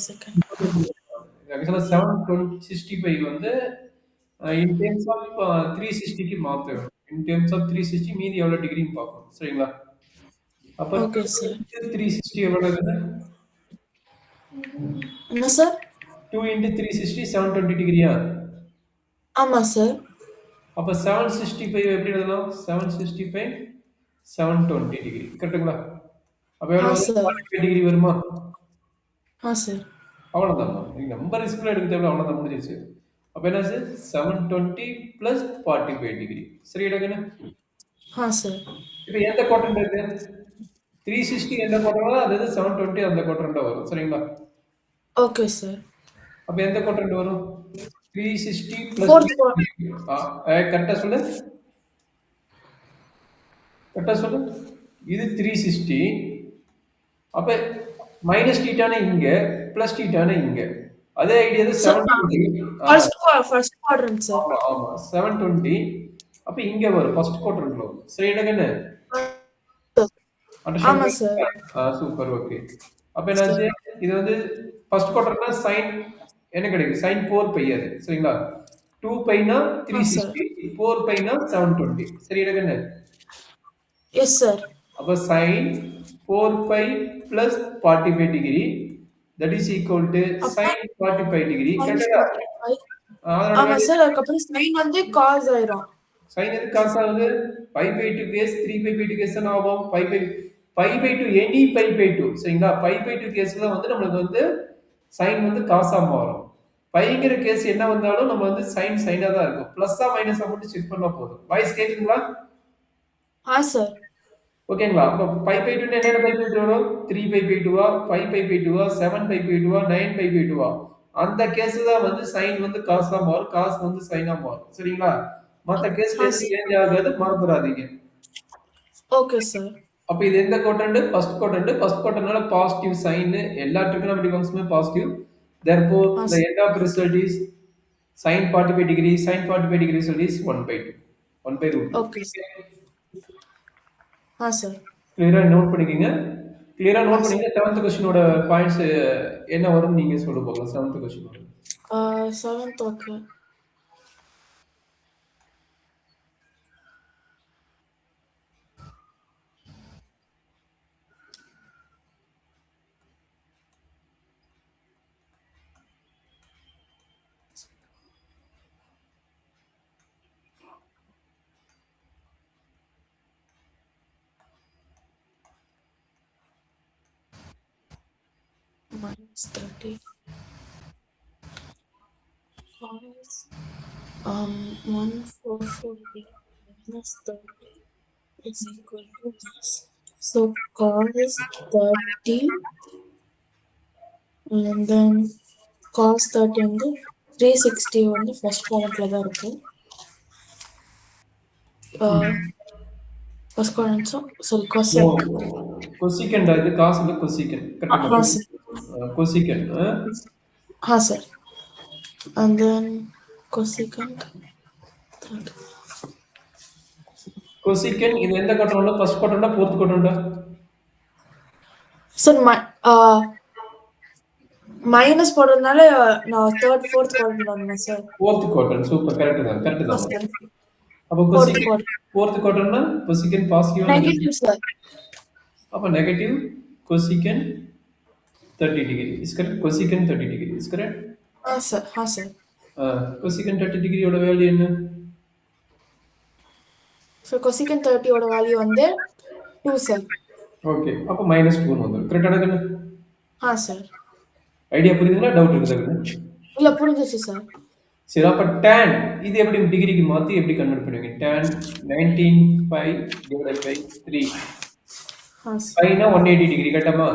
second. Actually, 765 வந்து in terms of 360க்கு மாத்தணும். In terms of 360 மீதி எவ்வளவு டிகிரின்னு பார்க்கணும். சரிங்களா? அப்ப Okay, 2 sir. into 360 எவ்வளவு? என்ன சார்? 2 into 360 720 டிகிரியா? ஆமா சார். அப்ப 765 எப்படி எழுதலாம்? 765 720 டிகிரி. கரெக்ட்டுங்களா? அப்ப எவ்வளவு வரும்? சார். 45 டிகிரி வருமா? சார். அவ்வளவுதாம்மா. நீங்க ரொம்ப ரிஸ்க்ல எடுக்க தேவையில்ல. அவ்வளவுதான் முடிஞ்சிருச்சு. அப்ப என்னாச்சு? 720 plus 45 டிகிரி. சரி எடுக்கணும். சார். இப்ப எந்த குவாட்ரண்ட் இருக்கு? 360 எந்த குவாட்ரண்டோ அது 720 அந்த குவாட்ரண்டா வரும். சரிங்களா? Okay sir. அப்ப எந்த குவாட்ரண்ட் வரும்? 360 plus ஃபோர்த் குவாட்ரண்ட். கரெக்டா சொல்லு. கரெக்டா சொல்லு. இது 360. அப்ப மைனஸ் தீட்டான இங்க பிளஸ் தீட்டான இங்க. அதே ஐடியா தான் சார் 720. First quadrant sir. ஆமா ஆமா 720. அப்ப இங்க வரும் ஃபர்ஸ்ட் குவாட்ரண்ட்ல வரும். சரி என்னங்கன்னு ஆமா அண்டர்ஸ்டாண்ட்? சார். Super okay. அப்ப என்னாச்சு? இது வந்து ஃபர்ஸ்ட் குவார்டர்னா sin என்ன கிடைக்கும்? sin 4 பை அது. சரிங்களா? 2 பைனா சார். 360, 4 பைனா 720. சரி என்னங்கன்னு? Yes sir. அப்ப sin 4 pi plus 45 degree that is equal to sin 45 degree. கரெக்டா? அதோட ஆமா வேல்யூ சார். அதுக்கப்புறம் சைன் வந்து காஸ் ஆயிரும். sin எது காசு ஆகுது? pi by 2 cos 3 pi by 2 cos என்ன ஆகும்? pi by 2 any pi by 2 சரிங்களா? pi by 2 கேஸ்ல வந்து நம்மளுக்கு வந்து sin வந்து காசா மாறும். பைங்கிற கேஸ் என்ன வந்தாலும் நம்ம வந்து sin சைனா தான் இருக்கும். பிளஸ்ஸா மைனஸா மட்டும் செக் பண்ணா போதும். வாய்ஸ் கேக்குதுங்களா? சார். ஓகேங்களா? அப்ப பை பை 2 என்னென்ன பை பை 2 வரும்? 3 பை பை 2வா 5 பை பை 2வா 7 பை பை 2வா 9 பை பை 2வா? அந்த கேஸ் தான் வந்து sin வந்து காசா மாறும், காசு வந்து சைனா மாறும். சரிங்களா? மத்த கேஸ்ல எதுவும் சேஞ்ச் ஆகாது, மறந்துடாதீங்க. Okay sir. அப்ப இது எந்த குவாட்ரண்ட்? First quadrant. ஃபர்ஸ்ட் குவாட்ரண்ட்னால பாசிட்டிவ் சைன் எல்லா trigonometry positive. therefore the end of result is sin 45 degree. sin 45 degree result is 1 by 2. 1 by root 2. Okay sir. கிளியரா நோட் பண்ணிக்கங்க. கிளியரா நோட் பண்ணிங்க. 7th क्वेश्चनோட பாயிண்ட்ஸ் என்ன வரும்னு நீங்க சொல்ல போங்க. 7th question. 7th okay. -30 144 minus 30 is equal to this. So cos 30 and then cos 30 வந்து 360 வந்து ஃபர்ஸ்ட் குவாட்ரண்ட்ல தான் இருக்கு. First quadrant sorry cosec. cosecant இது cos இல்ல cosecant. கரெக்ட்டா? cosecant. sir. And then cosecant 30. cosecant இது எந்த குவாட்ரண்ட்ல? ஃபர்ஸ்ட் குவாட்ரண்டா ஃபோர்த் குவாட்ரண்டா? சார் மைனஸ் போடுறதுனால நான் தேர்ட் ஃபோர்த் குவாட்ரண்ட் வரணும் sir. Fourth quadrant. Super correct தான். கரெக்ட் தான். அப்ப cosecant ஃபோர்த் குவாட்ரண்ட்னா cosecant பாசிட்டிவா நெகட்டிவ் சார். அப்ப negative cosecant 30 degree is correct. cosecant 30 degree is correct. Sir. Sir. cosecant 30 degree ஓட வேல்யூ என்ன? So cosecant 30 ஓட வேல்யூ வந்து 2 சார். ஓகே. அப்ப -2 வந்துரும். கரெக்ட்டா தானே? சார். ஐடியா புரியுதுங்களா? டவுட் இருக்குதா? இல்ல புரிஞ்சிச்சு சார். சரி அப்ப tan இது எப்படி டிகிரிக்கு மாத்தி எப்படி கன்வெர்ட் பண்ணுவீங்க? tan 19 divided by 3. 5 னா 180 டிகிரி கரெக்டாமா?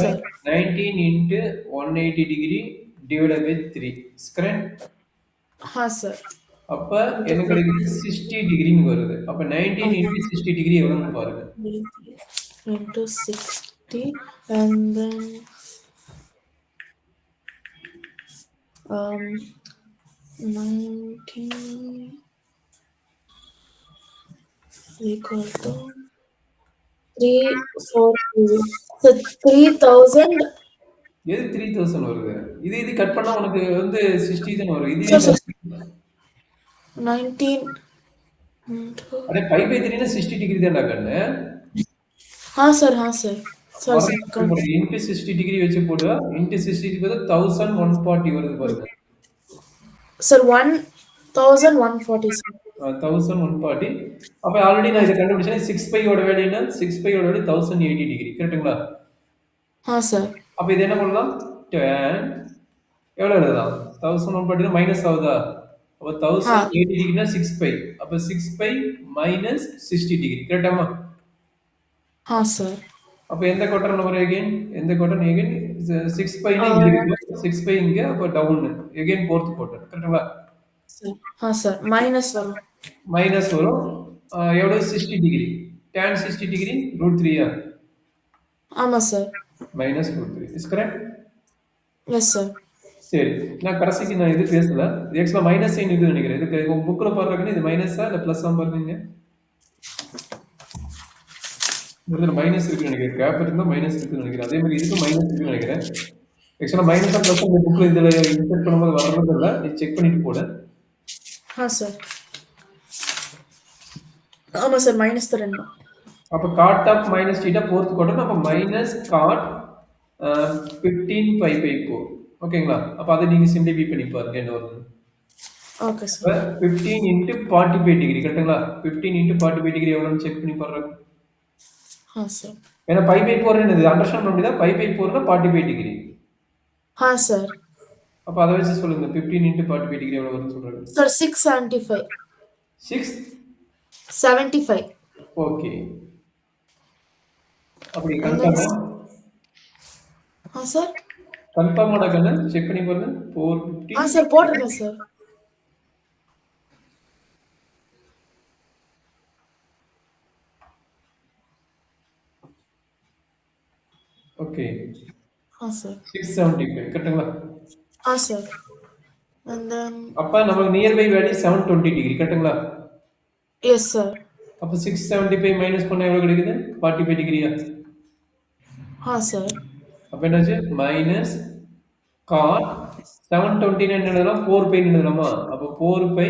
Sir. 19 into 180 degree divided by 3. Is correct? Sir. அப்ப என்ன கிடைக்குது? 60 டிகிரின்னு வருது. அப்ப 19 into 60 டிகிரி எவ்வளவுன்னு பாருங்க. into 60 and then 19 equal to 3 4 so 3000 எது 3000 வருது? இது கட் பண்ணா உனக்கு வந்து 60 தானே வரும். இது சார் என்ன? சார் 19 அடே பை பை 3னா 60 டிகிரி தான்டா கண்ணு. हाँ सर சாரி சார் மறுபடியும் இப்படி கவுண்ட் போடு. இன்ட்டு 60 டிகிரி வச்சு போடு. இன்ட்டு 60 பதிலா 1140 வருது பாருங்க. Sir 1140 sir 1140. அப்ப ஆல்ரெடி நான் இதை கண்டுபிடிச்சேன். 6 பையோட வேல்யூ என்ன? 6 பையோட வேல்யூ 1080 டிகிரி. கரெக்ட்டுங்களா? हाँ सर அப்ப இது என்ன பண்ணலாம்? tan எவ்வளவு எழுதலாம்? 1140 மைனஸ் ஆகுதா? அப்ப हाँ 1080 டிகிரினா 6 பை. அப்ப 6 பை மைனஸ் 60 டிகிரி. கரெக்டாமா? हाँ सर அப்ப எந்த குவாட்ரன் வரும் அகைன்? எந்த குவாட்ரன் அகைன்? 6 பைனா இங்க இருக்கு. 6 பை இங்க அப்ப டவுன். Again fourth quadrant. கரெக்ட்டுங்களா? हाँ सर माइनस வரும் மைனஸ் வரும். எவ்வளவு? 60 டிகிரி. tan 60 டிகிரி √3 ஆமா sir minus √3 is correct? Yes sir சரி. நான் கடைசிக்கு நான் இது பேசல. இது ஆக்சுவலா மைனஸ் சைன் இருக்குன்னு நினைக்கிறேன். இதுக்கு உங்க புக்ல பாருங்க இது மைனஸா இல்ல பிளஸ்ஸா பாருங்க. இதுல மைனஸ் இருக்குன்னு நினைக்கிறேன். கேப் இருந்தா மைனஸ் இருக்குன்னு நினைக்கிறேன். அதே மாதிரி இதுக்கு மைனஸ் இருக்குன்னு நினைக்கிறேன். ஆக்சுவலா மைனஸா பிளஸ் உங்க புக்ல இதுல இன்சர்ட் பண்ணும்போது வர்றது இல்ல. நீ செக் பண்ணிட்டு போடு. हाँ सर ஆமா சார் மைனஸ் தான் ரெண்டும் அப்ப cot of minus theta fourth quadrant அப்ப minus cot 15 pi by 4 ஓகேங்களா? அப்ப அதை நீங்க சிம்பிளிஃபை பண்ணி பாருங்க என்ன வருது. ஓகே அப்ப சார் 15 into 45 டிகிரி கரெக்ட்டுங்களா? 15 into 45 டிகிரி எவ்வளவுன்னு செக் பண்ணி பாருங்க. हाँ सर ஏன்னா pi by 4 என்னது அண்டர்ஸ்டாண்ட் பண்ண முடியுதா? pi by 4 னா 45 டிகிரி. हाँ सर அப்ப அதை வச்சு சொல்லுங்க 15 into 45 டிகிரி எவ்வளவு வருதுன்னு சொல்றாங்க. Sir 675 6 75 okay. அப்படி and then கன்ஃபார்மா? हाँ सर கன்ஃபார்மாடா கண்ணு செக் பண்ணி பாருங்க. 450 हाँ सर போட்டிருக்கேன் சார் ஓகே. हाँ सर 675 கரெக்ட்டுங்களா? हाँ सर and then அப்ப நமக்கு நியர்பை வேல்யூ 720 டிகிரி கரெக்ட்டுங்களா? yes sir அப்ப 675 மைனஸ் பண்ணா எவ்வளவு கிடைக்குது? 45 டிகிரியா? हाँ सर அப்ப என்னாச்சு? மைனஸ் cot 720 என்ன எழுதலாம்? 4 பை எழுதலாமா? அப்ப 4 பை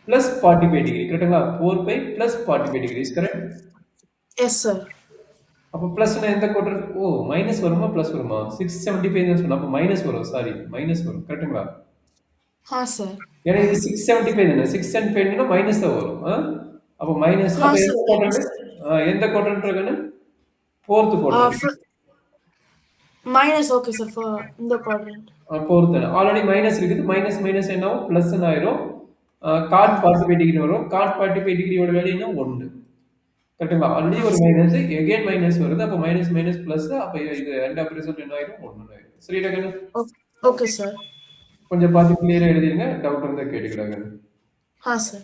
பிளஸ் 45 டிகிரி கரெக்ட்டுங்களா? 4 pi plus 45 degree is correct? yes sir அப்ப பிளஸ்னா எந்த குவாட்ரன்? ஓ மைனஸ் வருமா பிளஸ் வருமா? 675 தான் சொன்னா அப்ப மைனஸ் வரும். சாரி மைனஸ் வரும். கரெக்ட்டுங்களா? हाँ सर ஏன்னா இது 675 தானே. 675 னா மைனஸ் தான் வரும். அப்ப மைனஸ் हाँ அப்ப सर எந்த குவாட்ரண்ட்? எந்த குவாட்ரண்ட் இருக்குன்னு? Fourth quadrant. Minus okay sir for இந்த குவாட்ரண்ட் ஃபோர்த் ஆல்ரெடி மைனஸ் இருக்குது. மைனஸ் மைனஸ் என்ன ஆகும்? பிளஸ் ஆயிரும். காட் 45 டிகிரி வரும். காட் 45 டிகிரியோட வேல்யூ என்ன? 1. கரெக்ட்டுங்களா? ஆல்ரெடி ஒரு மைனஸ் எகைன் மைனஸ் வருது. அப்ப மைனஸ் மைனஸ் பிளஸ் அப்ப இது எண்ட் ஆஃப் ரிசல்ட் என்ன ஆயிரும்? 1 ஆயிரும். சரிடா கண்ணு? ஓகே சார் கொஞ்சம் பார்த்து கிளியரா எழுதிருங்க. டவுட் இருந்தா கேட்டுக்கலாங்க. हाँ सर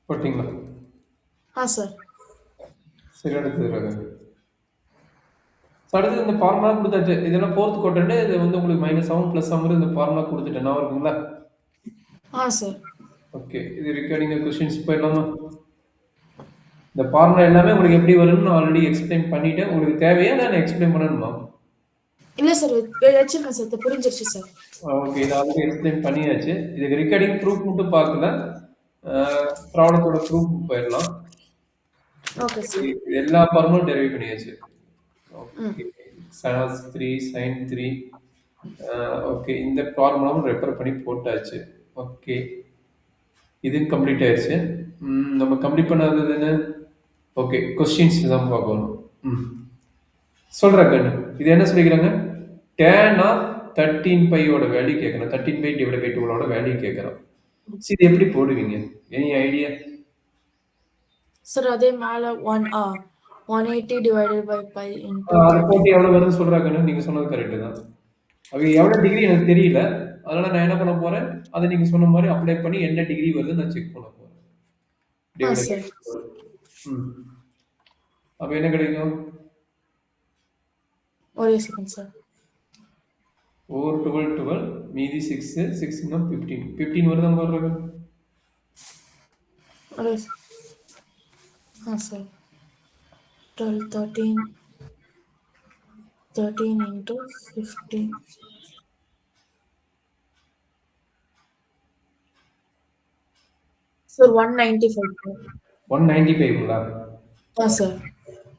போட்டீங்களா? हाँ सर சரி அடுத்தது. அடுத்தது இந்த ஃபார்முலா கொடுத்தாச்சு. இதெல்லாம் ஃபோர்த் குவாட்ரண்ட். இது வந்து உங்களுக்கு மைனஸ் ஆகும் பிளஸ் ஆகும். இந்த ஃபார்முலா கொடுத்துட்டேன். நான் இருக்குங்களா? हाँ सर ஓகே. இது ரிகார்டிங் क्वेश्चंस போயிடலாமா? இந்த ஃபார்முலா எல்லாமே உங்களுக்கு எப்படி வரும்னு நான் ஆல்ரெடி எக்ஸ்பிளைன் பண்ணிட்டேன். உங்களுக்கு தேவையா நான் எக்ஸ்பிளைன் பண்ணணுமா? இல்ல சார் வச்சிருக்கேன் சார் புரிஞ்சிருச்சு சார் ஓகே. இது ஆல்ரெடி எக்ஸ்பிளைன் பண்ணியாச்சு. இதுக்கு ரிகார்டிங் ப்ரூஃப் மட்டும் பார்க்கல. ப்ராப்ளத்தோட ப்ரூஃப் போயிடலாம். ஓகே சார் எல்லா ஃபார்முலும் டெரைவ் பண்ணியாச்சு. ஓகே. sin 3 sin 3 okay. இந்த ஃபார்முலாவும் ரெஃபர் பண்ணி போட்டாச்சு. ஓகே. இது கம்ப்ளீட் ஆயிடுச்சு. நம்ம கம்ப்ளீட் பண்ணாதது என்ன? ஓகே. क्वेश्चंस தான் பார்க்கணும். சொல்றேன் கண்ணு. இது என்ன சொல்லிக்கிறாங்க? tan of 13 pi ஓட வேல்யூ கேட்கணும். 13 pi divided by 12 ஓட வேல்யூ கேட்கறோம். இது எப்படி போடுவீங்க? Any idea? சார் அதே மேல 180 டிவைடட் பை பை இன்டு அது போட்டு எவ்வளவு வருதுன்னு சொல்றாங்க. நீங்க சொன்னது கரெக்ட் தான். அது எவ்வளவு டிகிரி எனக்கு தெரியல. அதனால நான் என்ன பண்ண போறேன்? அதை நீங்க சொன்ன மாதிரி அப்ளை பண்ணி என்ன டிகிரி வருது நான் செக் பண்ண போறேன். சார் அப்ப என்ன கிடைக்கும்? ஒரே செகண்ட் சார் 4 12 12 மீதி 6 6 இன்னும் 15 15 வருதா போடுறது sir. 12, 13, 13 into 15. Sir, 195. 195ங்களா Sir.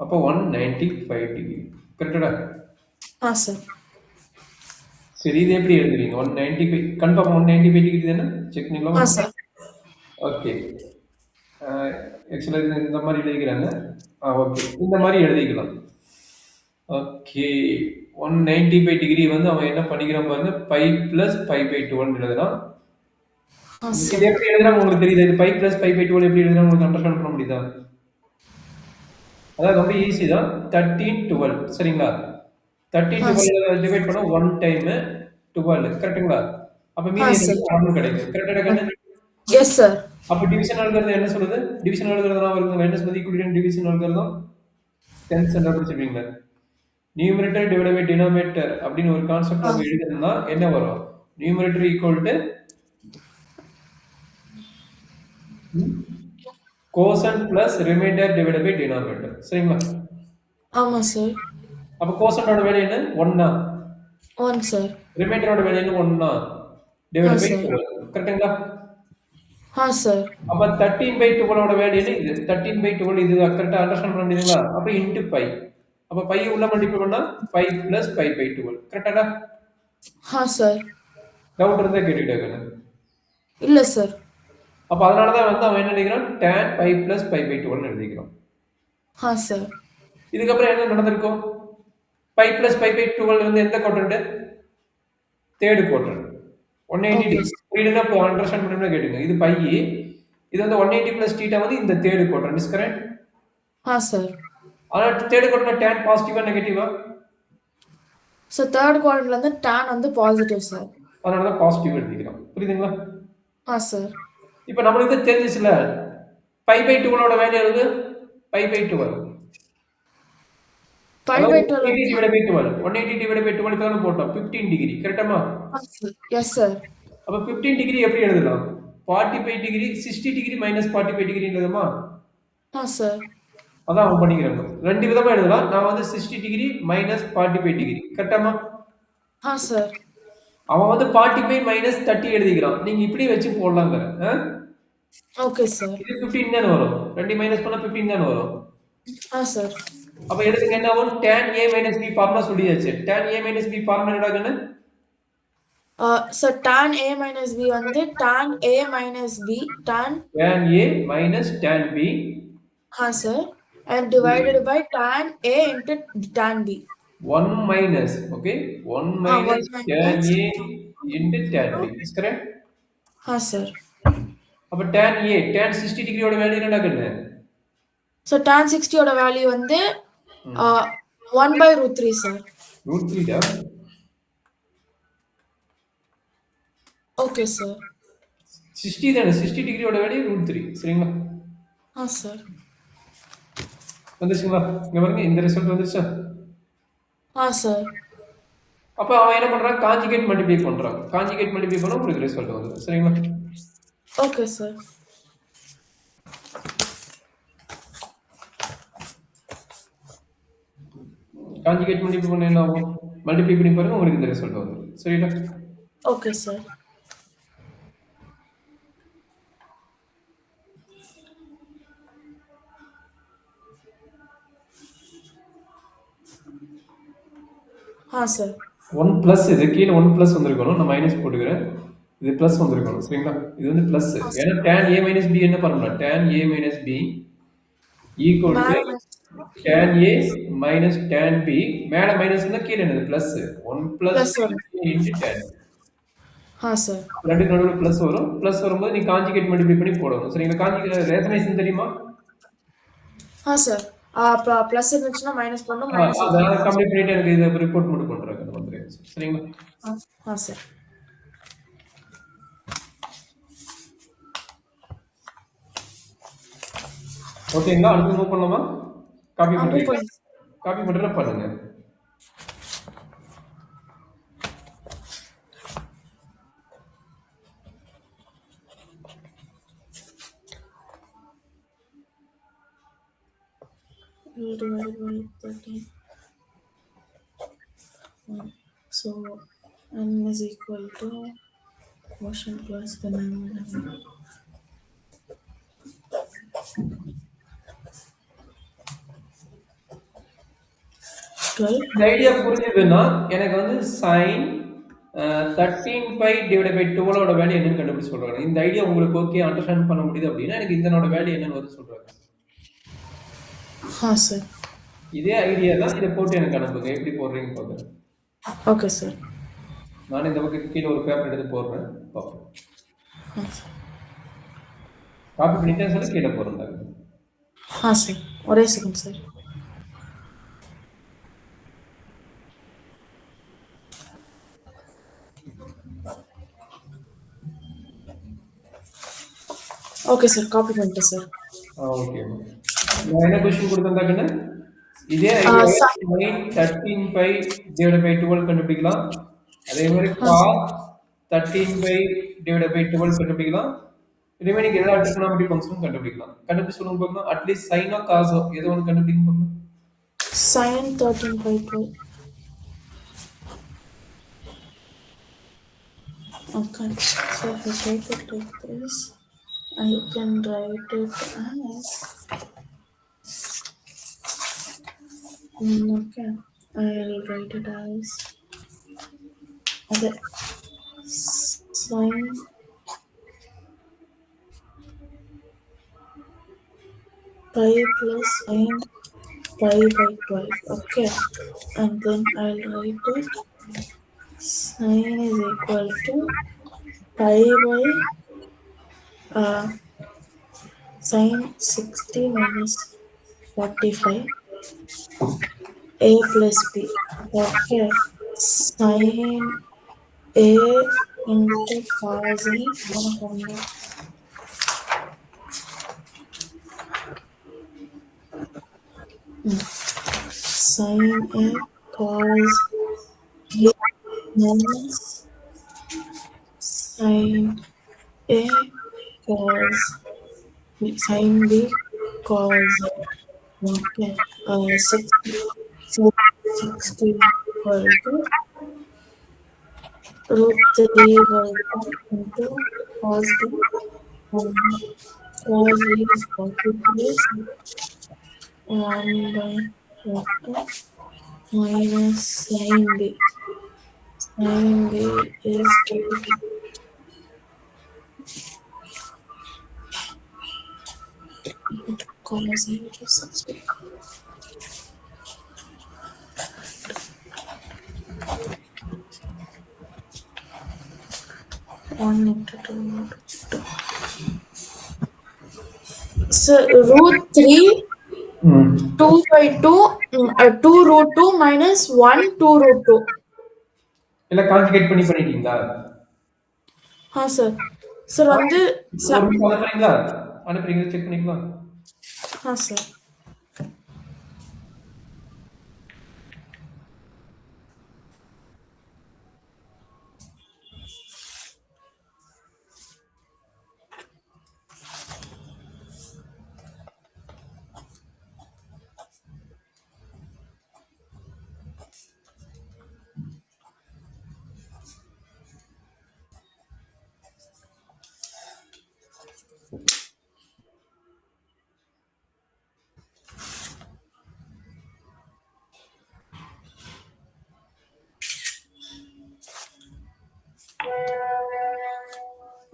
அப்போ 195 டிகிரி கரெக்டா Sir. சரி இது எப்படி எழுதுறீங்க 195 கன்ஃபார்ம் 195 டிகிரி தானே செக் பண்ணலாமா Sir. ஓகே ஆக்சுவலாக இந்த மாதிரி எழுதிக்கிறாங்க ஓகே இந்த மாதிரி எழுதிக்கலாம் ஓகே 195 டிகிரி வந்து அவன் என்ன பண்ணிக்கிறான் பாருங்க பை பிளஸ் பை பை 12 எழுதுறான் Sir. இது எப்படி எழுதுறாங்க உங்களுக்கு தெரியுது இது பை பிளஸ் பை பை 12 எப்படி எழுதுறாங்க உங்களுக்கு அண்டர்ஸ்டாண்ட் பண்ண முடியுதா அதாவது ரொம்ப ஈஸி தான் 13 12 சரிங்களா 13 12 டிவைட் பண்ண 1 டைம் 12 கரெக்ட்டுங்களா அப்ப மீதி sir. எனக்கு 1 கிடைக்கும் கரெக்டா கண்ணு Yes, sir. அப்ப டிவிஷன் அல்காரிதம் என்ன சொல்லுது டிவிஷன் அல்காரிதம் வருது என்ன சொல்லுது equality division algorithm 10th standard படிச்சிருப்பீங்க நியூமரேட்டர் டிவைட் பை டினாமினேட்டர் அப்படின்னு ஒரு கான்செப்ட் நம்ம எழுதணும்னா என்ன வரும் numerator equal to quotient plus remainder divide by denominator சரிங்களா ஆமா சார் அப்ப கோசனோட வேல்யூ என்ன 1 1 சார் ரிமைண்டரோட வேல்யூ என்ன 1 டிவைட் பை 12 கரெக்ட்டுங்களா சார் அப்ப 13/12 ஓட வேல்யூ என்ன இது 13/12 இது கரெக்ட்டா அண்டர்ஸ்டாண்ட் பண்ண முடியுதுங்களா அப்ப இன்டு பை அப்ப பை உள்ள மல்டிப்ளை பண்ணா பை பிளஸ் பை பை 12 கரெக்டாடா சார் டவுட் இருந்தா கேட்டுக்கிட்டே இல்ல சார் அப்ப அதனால தான் வந்து அவன் என்ன எழுதிக்கிறான் tan pi plus pi by 12 எழுதிக்கிறான் சார் இதுக்கப்புறம் என்ன நடந்திருக்கும் பை பிளஸ் பை பை 12 வந்து எந்த குவாட்ரண்ட் தேர்ட் குவாட்ரண்ட் 180 டிகிரி புரியுதுன்னா இப்போ அண்டர்ஸ்டாண்ட் பண்ணி கேட்டுங்க இது பை இது வந்து 180 பிளஸ் தீட்டா வந்து இந்த third quadrant is correct sir ஆனா தேர்ட் குவாட்ரண்ட் tan பாசிட்டிவா நெகட்டிவா சோ தேர்ட் குவாட்ரண்ட்ல இருந்து tan வந்து பாசிட்டிவ் சார் அதனால தான் பாசிட்டிவ் எழுதிக்கிறோம் புரியுதுங்களா சார் இப்போ நமக்கு தெரிஞ்சிச்சுல பை பை 12 ஓட வேல்யூ எவ்வளவு pi by 12 pi by 12 divide by 12 180 divide by 12 தான் போட்டோம் 15 டிகிரி கரெக்ட்டாமா எஸ் சார் அப்ப 15 டிகிரி எப்படி எழுதலாம் 45 டிகிரி 60 டிகிரி மைனஸ் 45 டிகிரி எழுதுமா சார் அதான் அவன் பண்ணிக்கிறாங்க ரெண்டு விதமா எழுதலாம் நான் வந்து 60 டிகிரி மைனஸ் 45 டிகிரி கரெக்டாமா சார் அவன் வந்து 45 மைனஸ் 30 எழுதிக்கிறான் நீங்க இப்படி வச்சு போடலாங்க ஓகே சார் இது 15 தான வரும் ரெண்டு மைனஸ் பண்ணா 15 தான வரும் சார் அப்ப எடுத்துங்க என்ன ஆகும் tan a minus b formula சொல்லியாச்சு tan a minus b formula என்னடாகன்னு sir tan a minus b வந்து tan a minus b tan a minus tan b sir and divided by tan a into tan b 1 minus okay 1 minus tan a into tan b is correct sir அப்ப tan a tan 60 degree ஓட value என்னடாகன்னு so tan 60 ஓட value வந்து 1/√3 sir √3 டா okay sir 60 தான 60 degree ஓட value √3 சரிங்களா sir வந்துச்சுங்களா இங்க பாருங்க இந்த ரிசல்ட் வந்துச்சா சார் அப்ப அவன் என்ன பண்றான் கான்ஜுகேட் மல்டிப்ளை பண்றான் கான்ஜுகேட் மல்டிப்ளை பண்ணா உங்களுக்கு ரிசல்ட் வந்துரும் சரிங்களா ஓகே சார் கான்ஜுகேட் மல்டிப்ளை பண்ணா என்ன ஆகும் மல்டிப்ளை பண்ணி பாருங்க உங்களுக்கு இந்த ரிசல்ட் வந்துரும் சரிங்களா ஓகே சார் சார் 1 பிளஸ் இது கீழ 1 பிளஸ் வந்திருக்கணும் நான் மைனஸ் போட்டுக்கிறேன் இது பிளஸ் வந்திருக்கணும் சரிங்களா இது வந்து பிளஸ் ஏன்னா tan a minus b என்ன பண்ணலாம் tan a minus b equal to tan a minus tan b மேல மைனஸ் இருந்தா கீழ என்னது plus 1 plus into tan sir ரெண்டு நடுவுல பிளஸ் வரும் பிளஸ் வரும்போது நீ கான்ஜுகேட் மல்டிப்ளை பண்ணி போடணும் சரிங்களா கான்ஜுகேட் ரேஷனைசேஷன் தெரியுமா சார் பிளஸ் இருந்துச்சுன்னா மைனஸ் பண்ணனும் மைனஸ் அத கம்ப்ளீட் பண்ணிட்டு எனக்கு இத ரிப்போர்ட் மட்டும் பண்றாங்க அந்த மாதிரி சரிங்களா சார் ஓகேங்களா அடுத்து மூவ் பண்ணலாமா காப்பி பண்றீங்க காப்பி பண்றத பண்ணுங்க will divide by 13. So n is equal to quotient plus denominator 12. இந்த ஐடியா புரிஞ்சுதுன்னா எனக்கு வந்து சைன் 13 பை டிவைட் பை 12ஓட வேல்யூ என்னன்னு கண்டுபிடிச்சு சொல்றாங்க. இந்த ஐடியா உங்களுக்கு ஓகே அண்டர்ஸ்டாண்ட் பண்ண முடியுது அப்படின்னா எனக்கு இதனோட வேல்யூ என்னன்னு வந்து சொல்றாங்க. हाँ सर. இதே ஐடியா தான், இதை போட்டு எனக்கு அனுப்புங்க. எப்படி போடுறீங்க பார்க்குறேன். Okay sir. நான் இந்த பக்கம் கீழே ஒரு பேப்பர் எடுத்து போடுறேன், பார்ப்போம். हाँ सर. காப்பி பண்ணிட்டேன்னு சொல்லி கீழே போடுறேன். हाँ सर. और एक second sir. Okay sir, copy பண்ணிட்டேன் சார். ஓகே. நான் என்ன கொஸ்டின் கொடுத்தேன்? இதே ஐடியா 13 பை டிவைட் பை 12 கண்டுபிடிக்கலாம். அதே மாதிரி cos 13 பை டிவைட் பை 12 கண்டுபிடிக்கலாம். ரிமைனிங் எல்லா ட்ரிகோனோமெட்ரிக் ஃபங்க்ஷனும் கண்டுபிடிக்கலாம். கண்டுபிடிச்சு சொல்லுங்க பார்க்கலாம். அட்லீஸ்ட் சைனோ காசோ ஏதோ ஒன்று கண்டுபிடிக்க பார்க்கலாம். sin 13 by 12. Okay, so if I take it like this, I can write it as okay, I'll write it as okay, sin pi plus sin pi by 12. Okay, and then I'll write it sin is equal to pi by sin 60 minus 45 a plus b. Okay, sin a into cos a sin a cos a minus sin a cos sin b cos a. Okay, 60 equal to root 3 by 2 into cos b, cos b is 43 1 by 4 minus sin b. Sin b is 2 cos a to 60. One into 2 root 2. So root 3 2 by 2 2 root 2 minus 1 2 root 2. இல்ல conjugate பண்ணி பண்ணிட்டீங்களா? हाँ sir. Sir வந்து அனுப்புறீங்களா? அனுப்புறீங்களா? Check பண்ணிக்கலாம். हाँ sir.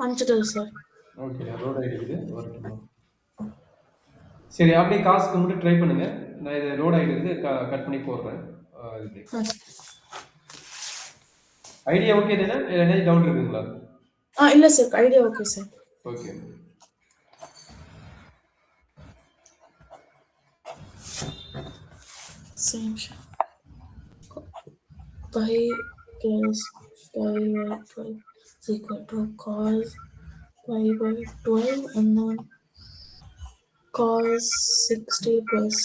அனுப்பிச்சிட்டேன் sir. Okay, load ஆகிடுது. சரி, அப்படியே காசுக்கு மட்டும் ட்ரை பண்ணுங்க. நான் இதை லோட் ஆகிடுது, கட் பண்ணி போடுறேன். ஐடியா ஓகே தானே? என்ன டவுட் இருக்குங்களா? இல்லை sir, idea okay sir. Okay. Same pi plus pi by 12 is equal to cos pi by 12 and then cos 60 plus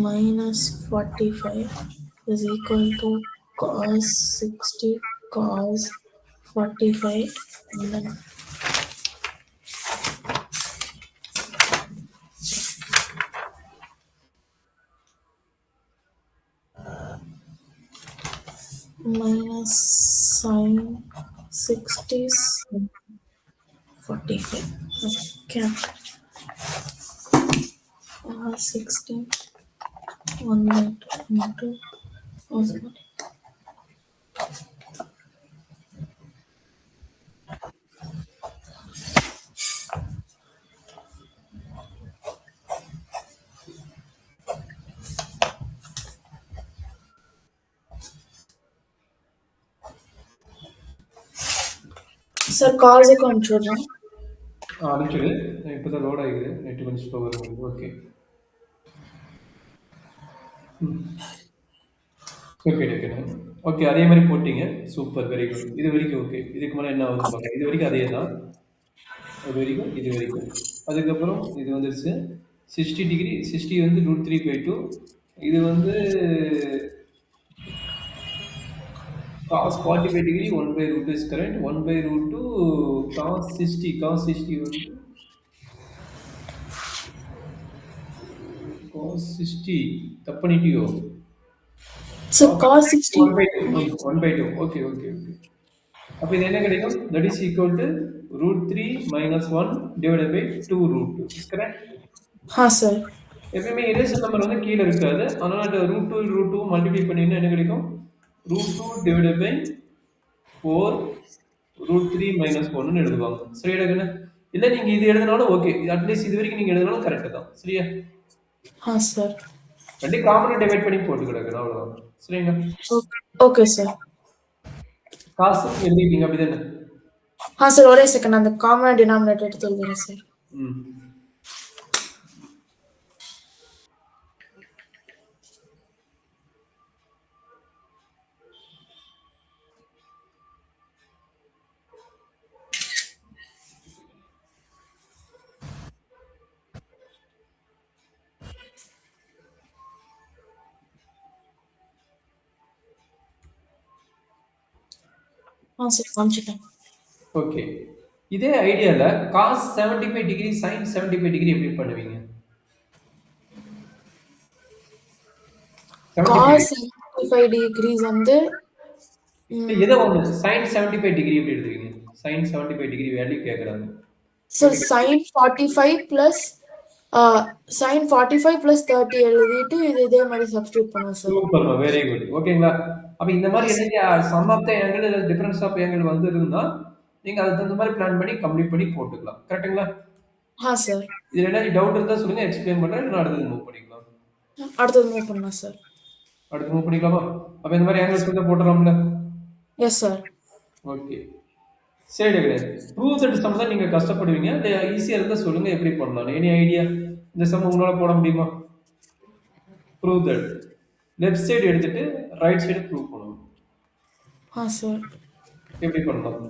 minus 45 is equal to cos 60 cos 45 and then minus sine 60 45. Okay. 16 1 by 2 into oh, sir cause control. அனுப்பிச்சிடு. இப்போ தான் load ஆகிக்குது. Net கொஞ்சம் ஸ்லோவாக இருக்குது. Okay. Okay ஓகேண்ணா. Okay அதே மாதிரி போட்டீங்க. Super very good. இது வரைக்கும் ஓகே. இதுக்கு மேலே என்ன ஆகுதுன்னு பார்க்கலாம். இது வரைக்கும் அதே தான். அது வரைக்கும் இது வரைக்கும். அதுக்கப்புறம் இது வந்துருச்சு. 60 டிகிரி 60 வந்து √3/2. இது வந்து cos 45 degree 1/√2 is correct. 1/√2 cos 60. Cos 60 வந்து cos 60 தப்பு பண்ணிட்டியோ? So cos cos 60 1/2. Okay okay okay. அப்போ இது என்ன கிடைக்கும்? That is equal to √3 minus 1 divided by 2√2. Is correct? sir. எப்பயுமே இரேஷன் நம்பர் வந்து கீழே இருக்காது. அதனால √2 மல்டிப்ளை பண்ணினா என்ன கிடைக்கும்? √2 divided by 4 √3 minus 1 எழுதுவாங்க. சரியா கண்ணு? இல்ல நீங்க இது எழுதினாலும் ஓகே. அட்லீஸ்ட் இது வரைக்கும் நீங்க எழுதினாலும் கரெக்ட் தான். சரியா? Sir. ரெண்டு காமனா டிவைட் பண்ணி போட்டு கிடக்கு அவ்வளவுதான். சரிங்க. Okay sir. காசு எழுதிட்டீங்க அப்படிதானே? sir ஒரே செகண்ட் அந்த காமன் டினாமினேட்டர் எடுத்து எழுதுறேன் சார். ம். சார் காமிச்சிட்டேன். ஓகே. இதே ஐடியால cos 75 டிகிரி sin 75 டிகிரி எப்படி பண்ணுவீங்க? cos 75 degrees வந்து ஏதோ ஒன்று sin 75 டிகிரி எப்படி எழுதுவீங்க? sin 75 டிகிரி வேல்யூ கேக்குறாங்க. Sir sin 45 plus sin 45 plus 30 எழுதிட்டு இதே மாதிரி சப்ஸ்டிட்யூட் பண்ணுவோம் சார். Super very good. ஓகேங்களா? அப்ப இந்த மாதிரி என்னைக்கு சம் ஆஃப் த ஆங்கிள் இல்ல டிஃபரன்ஸ் ஆஃப் ஆங்கிள் வந்திருந்தா நீங்க அதுக்கு தகுந்த மாதிரி பிளான் பண்ணி கம்ப்ளீட் பண்ணி போட்டுக்கலாம். கரெக்ட்டுங்களா? சார். இதுல ஏதாவது டவுட் இருந்தா சொல்லுங்க எக்ஸ்பிளைன் பண்றேன். நான் அடுத்தது மூவ் பண்ணிக்கலாம். அடுத்தது மூவ் பண்ணலாம் சார். அடுத்து மூவ் பண்ணிக்கலாமா? அப்ப இந்த மாதிரி ஆங்கிள்ஸ் வந்து போட்டுறோம்ல? Yes sir. ஓகே. சரி கிடையாது. ப்ரூவ் தட் சம் தான் நீங்க கஷ்டப்படுவீங்க. இல்ல ஈஸியா இருந்தா சொல்லுங்க எப்படி பண்ணலாம். Any idea? இந்த சம் உங்களால போட முடியுமா? Prove that. லெஃப்ட் சைடு எடுத்துட்டு ரைட் சைடு ப்ரூவ் பண்ணணும். சார். எப்படி பண்ணலாம்?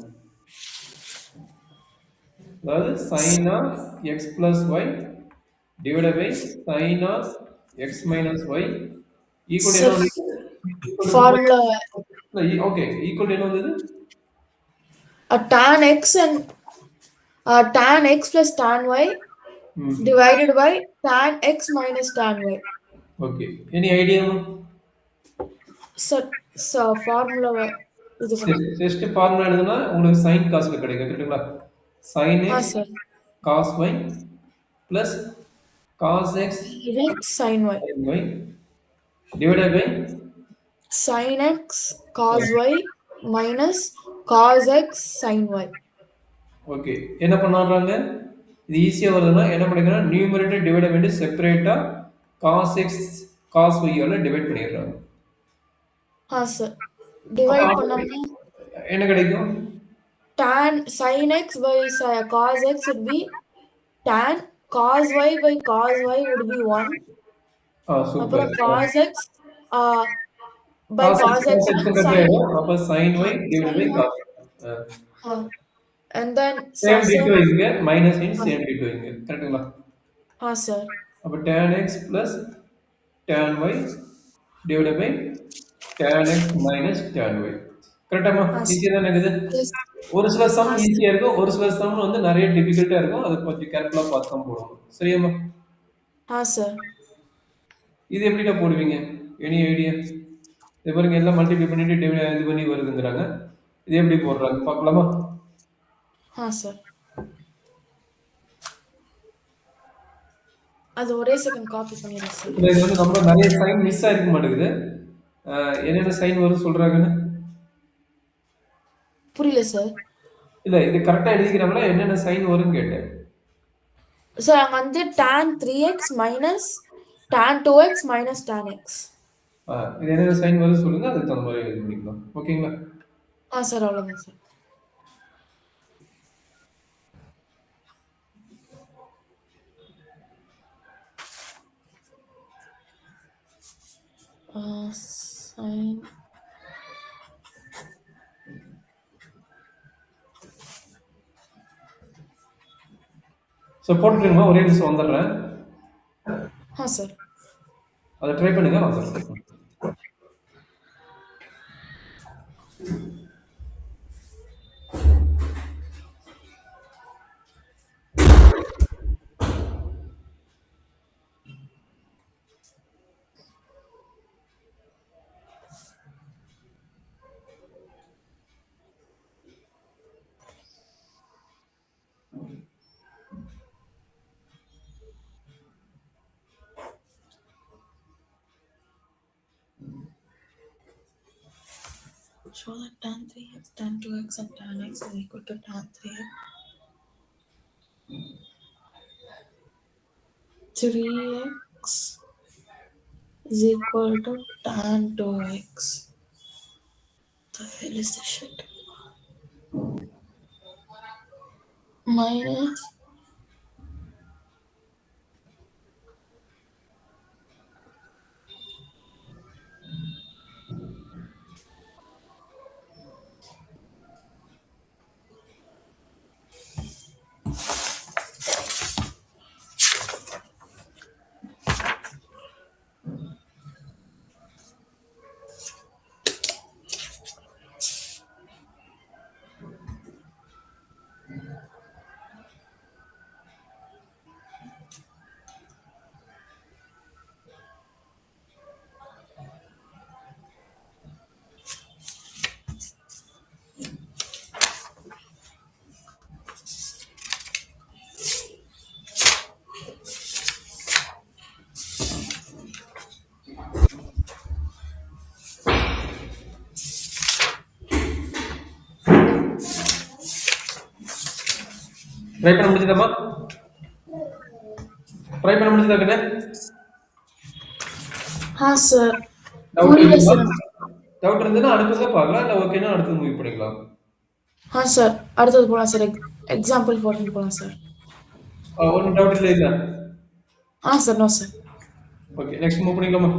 அதாவது sin of x plus y divided by sin of x minus y equal to என்ன ஃபார்முலா ஓகே ஈக்குவல் என்ன வந்தது? tan x and tan x plus tan y divided by tan x minus tan y. Okay. Any idea? Sir formula இது just formula எழுதுனா உங்களுக்கு sin cos கிடைக்கும். கரெக்ட்டுங்களா? sin x cos y plus cos x sin y divided by sin x cos y minus cos x sin y. Okay. என்ன பண்ணறாங்க? இது ஈஸியா வருதுன்னா என்ன பண்ணிக்கணும்? நியூமரேட்டர் டிவைட் பண்ணி செப்பரேட்டா cos x cos y ஆல டிவைட் பண்ணிடுறாங்க. சார். டிவைட் பண்ணோம்னா என்ன கிடைக்கும்? tan sin x by cos x would be tan cos y by cos y would be 1. Super. அப்புறம் cos x by cos x அப்ப sin y divided by cos and then same d2 இங்க minus in same d2 இங்க கரெக்ட்டுங்களா? sir. அப்ப tan x plus tan y divided by tan x minus tan y. கரெக்ட்டாமா? ஈஸியா தான இருக்குது. ஒரு சில சம் ஈஸியா இருக்கும். ஒரு சில சம் வந்து நிறைய டிஃபிகல்ட்டா இருக்கும். அது கொஞ்சம் கேர்ஃபுல்லா பார்த்து தான் போடணும். சரியாமா? sir. இது எப்படிடா போடுவீங்க? Any idea? இது பாருங்க எல்லாம் மல்டிப்ளை பண்ணிட்டு இது பண்ணி வருதுங்கிறாங்க. இது எப்படி போடுறாங்க பார்க்கலாமா? சார். அது ஒரே செகண்ட் காப்பி பண்ணிடுறேன் சார். இல்ல இது வந்து நம்ம நிறைய சைன் மிஸ் ஆயிருக்க மாட்டேங்குது. என்னென்ன சைன் வரும் சொல்றாங்கன்னு? புரியல சார். இல்ல இது கரெக்டா எழுதிக்கிறாங்களா? என்னென்ன சைன் வரும்னு கேட்டேன். சார் அங்க வந்து tan 3x minus tan 2x minus tan x. இது என்னென்ன சைன் வரும்னு சொல்லுங்க. அதுக்கு தகுந்த மாதிரி இது பண்ணிக்கலாம். ஓகேங்களா? சார் அவ்வளோதான் சார். சைன் ஸோ போட்டுட்டுங்கம்மா, ஒரே நிமிஷம் வந்துடுறேன். சார். அதை ட்ரை பண்ணுங்க, வந்துடுறேன். Show that tan 3x, tan 2x and tan x is equal to tan 3x. 3x is equal to tan 2x. The hell is this shit? Minus try பண்ண முடிஞ்சதாம்மா? Try பண்ண முடிஞ்சதா கண்ணே? சார். டவுட் இருக்குமா? Doubt இருந்ததுன்னா அடுத்தது பார்க்கலாம். இல்லை ஓகேன்னா அடுத்தது மூவ் பண்ணிக்கலாம். சார் அடுத்தது போகலாம் சார். எக்ஸாம்பிள் போட்டு போகலாம் சார். ஒன்றும் டவுட் இல்லை இல்லை? Sir no sir. Okay, next move பண்ணிக்கலாமா?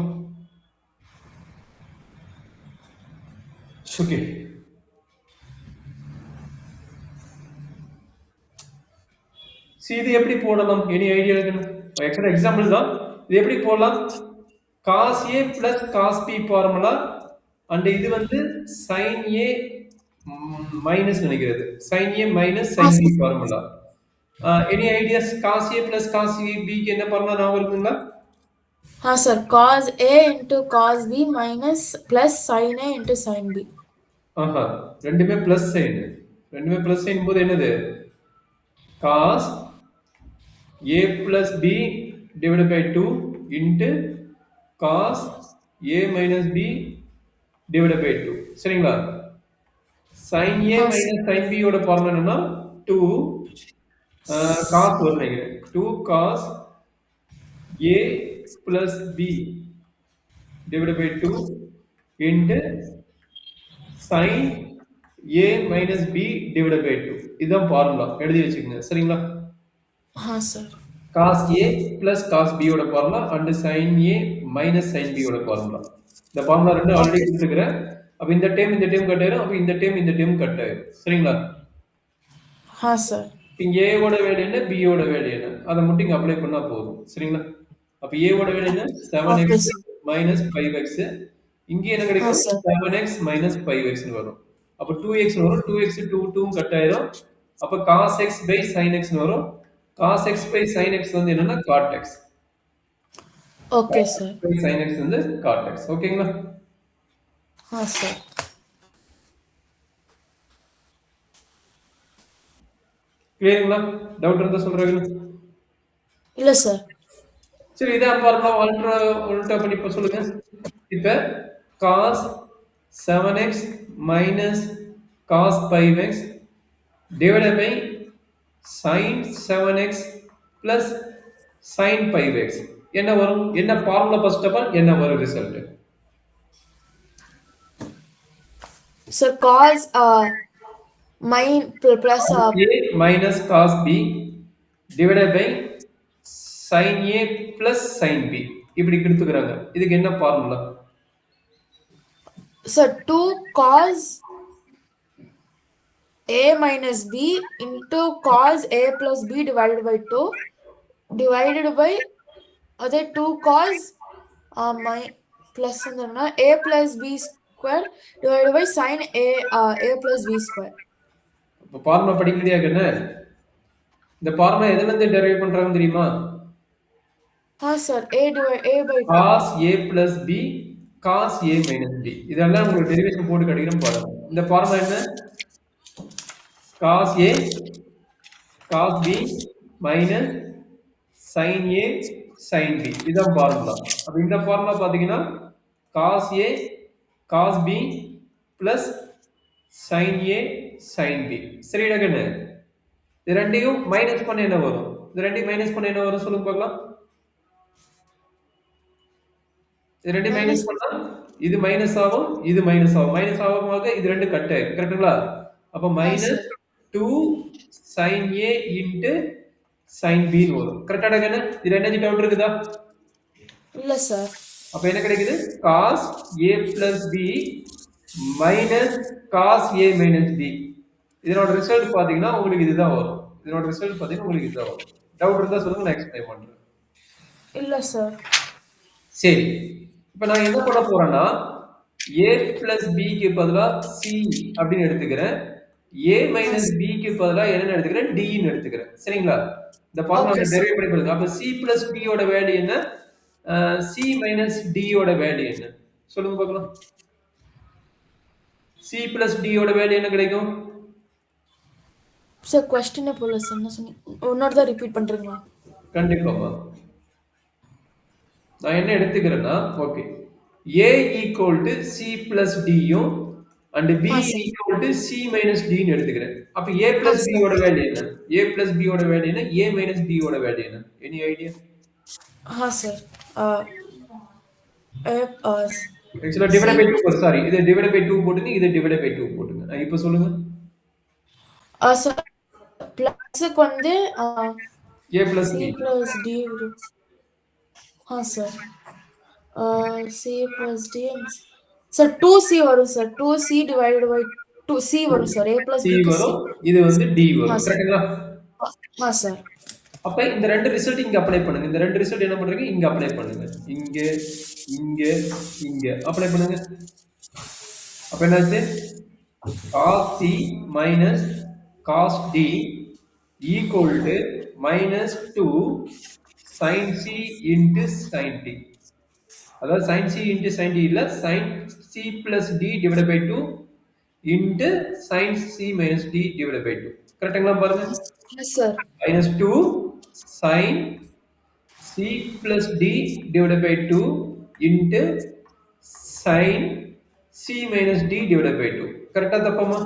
ஓகே, இது எப்படி போடலாம்? எனி ஐடியா இருக்குன்னு? ஆக்சுவலாக எக்ஸாம்பிள் தான். இது எப்படி போடலாம்? Cos A plus cos B formula and இது வந்து சைன் ஏ மைனஸ் நினைக்கிறது. Sine A minus sine B formula. Any ideas? Cos A plus cos பிக்கு என்ன ஃபார்முலா ஞாபகம் இருக்குங்களா? Sir cos A into cos B minus plus sin A into sin B. ரெண்டுமே plus sign. ரெண்டுமே plus sign போது என்னது? cos A plus B divided by 2 into cos A minus B divided by 2. சரிங்களா? sin A minus sin B ஓட formula என்னன்னா 2 cos வரும் நினைக்கிறேன். 2 cos A plus B divided by 2 into sin A minus B divided by 2. இதுதான் formula, எழுதி வச்சுக்கோங்க. சரிங்களா? Sir. cos A plus cos B ஓட formula and sin A minus sin B ஓட ஃபார்முலா. இந்த ஃபார்முலா ரெண்டு ஆல்ரெடி கொடுத்துக்கிறேன். அப்ப இந்த டைம் கட் ஆயிரும். அப்ப இந்த டைம் கட் ஆயிரும். சரிங்களா? சார். இங்க A ஓட வேல்யூ என்ன, B ஓட வேல்யூ என்ன, அதை மட்டும் இங்க அப்ளை பண்ணா போதும். சரிங்களா? அப்ப A ஓட வேல்யூ என்ன? 7x minus 5x. இங்க என்ன கிடைக்கும்? 7x minus 5x னு வரும். அப்ப 2x வரும். 2x 2 கட் ஆயிரும். அப்ப cos x by sin x னு வரும். cos x by sin x வந்து என்னன்னா cot x. Okay sir. sin x வந்து cot x. ஓகேங்களா? சார். கிளியருங்களா? டவுட் இருந்தா சொல்றேன். இல்ல சார். சரி, இதே ஃபார்முலா உல்டா பண்ணி இப்ப சொல்லுங்க. இப்ப cos 7x minus cos 5x divided by sin 7x plus sin 5x என்ன வரும்? என்ன ஃபார்முலா ஃபர்ஸ்ட் ஆஃப் ஆல் என்ன வரும் result? Sir cos plus cos A minus cos B divided by sin A plus sin B இப்படி கொடுத்துக்கறாங்க. இதுக்கு என்ன formula? Sir 2 cos A minus B into cos A plus B divided by 2 divided by அதே 2 cos plus A plus B square divided by sin A plus B square. இப்போ formula படிக்கலையா கண்ணு? இந்த formula எதுல இருந்து derive பண்றாங்க தெரியுமா? Sir A by 2 cos A plus B cos A minus B இதெல்லாம் உங்களுக்கு டெரிவேஷன் போட்டு கிடைக்கிறோம் பாருங்க. இந்த ஃபார்முலா என்ன? cos A cos B minus sin A sin B இதான் ஃபார்முலா. அப்ப இந்த ஃபார்முலா பாத்தீங்கன்னா cos A cos B plus sin A sin B சரிடா கண்ணு? இது ரெண்டையும் மைனஸ் பண்ண என்ன வரும்? இது ரெண்டையும் மைனஸ் பண்ண என்ன வரும் சொல்லுங்க பார்க்கலாம். இது ரெண்டு மைனஸ் பண்ணா இது மைனஸ் ஆகும், இது மைனஸ் ஆகும். மைனஸ் ஆகும்போது இது ரெண்டு கட் ஆயிடும். கரெக்ட்டுங்களா? அப்ப minus 2 sin A into sin B வரும். கரெக்டாடா கண்ணு? இது ரெண்டாவது டவுட் இருக்குதா? இல்ல சார். அப்ப என்ன கிடைக்குது? cos A plus B minus cos A minus B இதனோட ரிசல்ட் பாத்தீங்கன்னா உங்களுக்கு இதுதான் வரும். இதனோட ரிசல்ட் பாத்தீங்கன்னா உங்களுக்கு இதுதான் வரும். டவுட் இருந்தா சொல்லுங்க, நான் எக்ஸ்பிளைன் பண்றேன். இல்ல சார். சரி, இப்ப நான் என்ன பண்ண போறேன்னா A plus B க்கு பதிலா C அப்படின்னு எடுத்துக்கிறேன். A minus B க்கு பதிலா என்ன எடுத்துக்கிறேன்? D ன்னு எடுத்துக்கிறேன். சரிங்களா? இந்த ஃபார்முலா டெரைவ் பண்ணி பாருங்க. அப்ப C plus B யோட வேல்யூ என்ன? C minus D யோட வேல்யூ என்ன? சொல்லுங்க பார்க்கலாம். C plus D யோட வேல்யூ என்ன கிடைக்கும்? சார் क्वेश्चन போல சார், என்ன சொன்னீங்க? இன்னொரு தான் ரிப்பீட் பண்றீங்களா? கண்டிப்பாமா. நான் என்ன எடுத்துக்கிறேன்னா okay A equal to C plus D யும் and B equal to C minus D ன்னு எடுத்துக்கிறேன். அப்ப A plus B யோட வேல்யூ என்ன? A plus B யோட வேல்யூ என்ன? A minus D யோட வேல்யூ என்ன? Any idea? சார் ஆக்சுவலா டிவைட் பை 2 சாரி, இது டிவைட் பை 2 போடுங்க, இது டிவைட் பை 2 போடுங்க. இப்போ சொல்லுங்க. சார் பிளஸ்க்கு வந்து A plus C D plus D sir C plus D sir 2C வரும் sir. 2C divided by 2C வரும் sir. A plus C B வரும், இது வந்து D வரும். கரெக்ட்டுங்களா? சார். அப்ப இந்த ரெண்டு ரிசல்ட் இங்க அப்ளை பண்ணுங்க. இந்த ரெண்டு ரிசல்ட் என்ன பண்றீங்க? இங்க அப்ளை பண்ணுங்க. இங்க இங்க இங்க அப்ளை பண்ணுங்க. அப்ப என்னாச்சு? cos C minus cos D equal to minus 2 sin C into sin D. அதாவது sin C into sin D இல்ல, sin C plus D divided by 2 into sin C minus D divided by 2. கரெக்ட்டுங்களா பாருங்க? Yes sir. minus 2 sin C plus D divided by 2 into sin C minus D divided by 2. கரெக்டா தப்பாமா?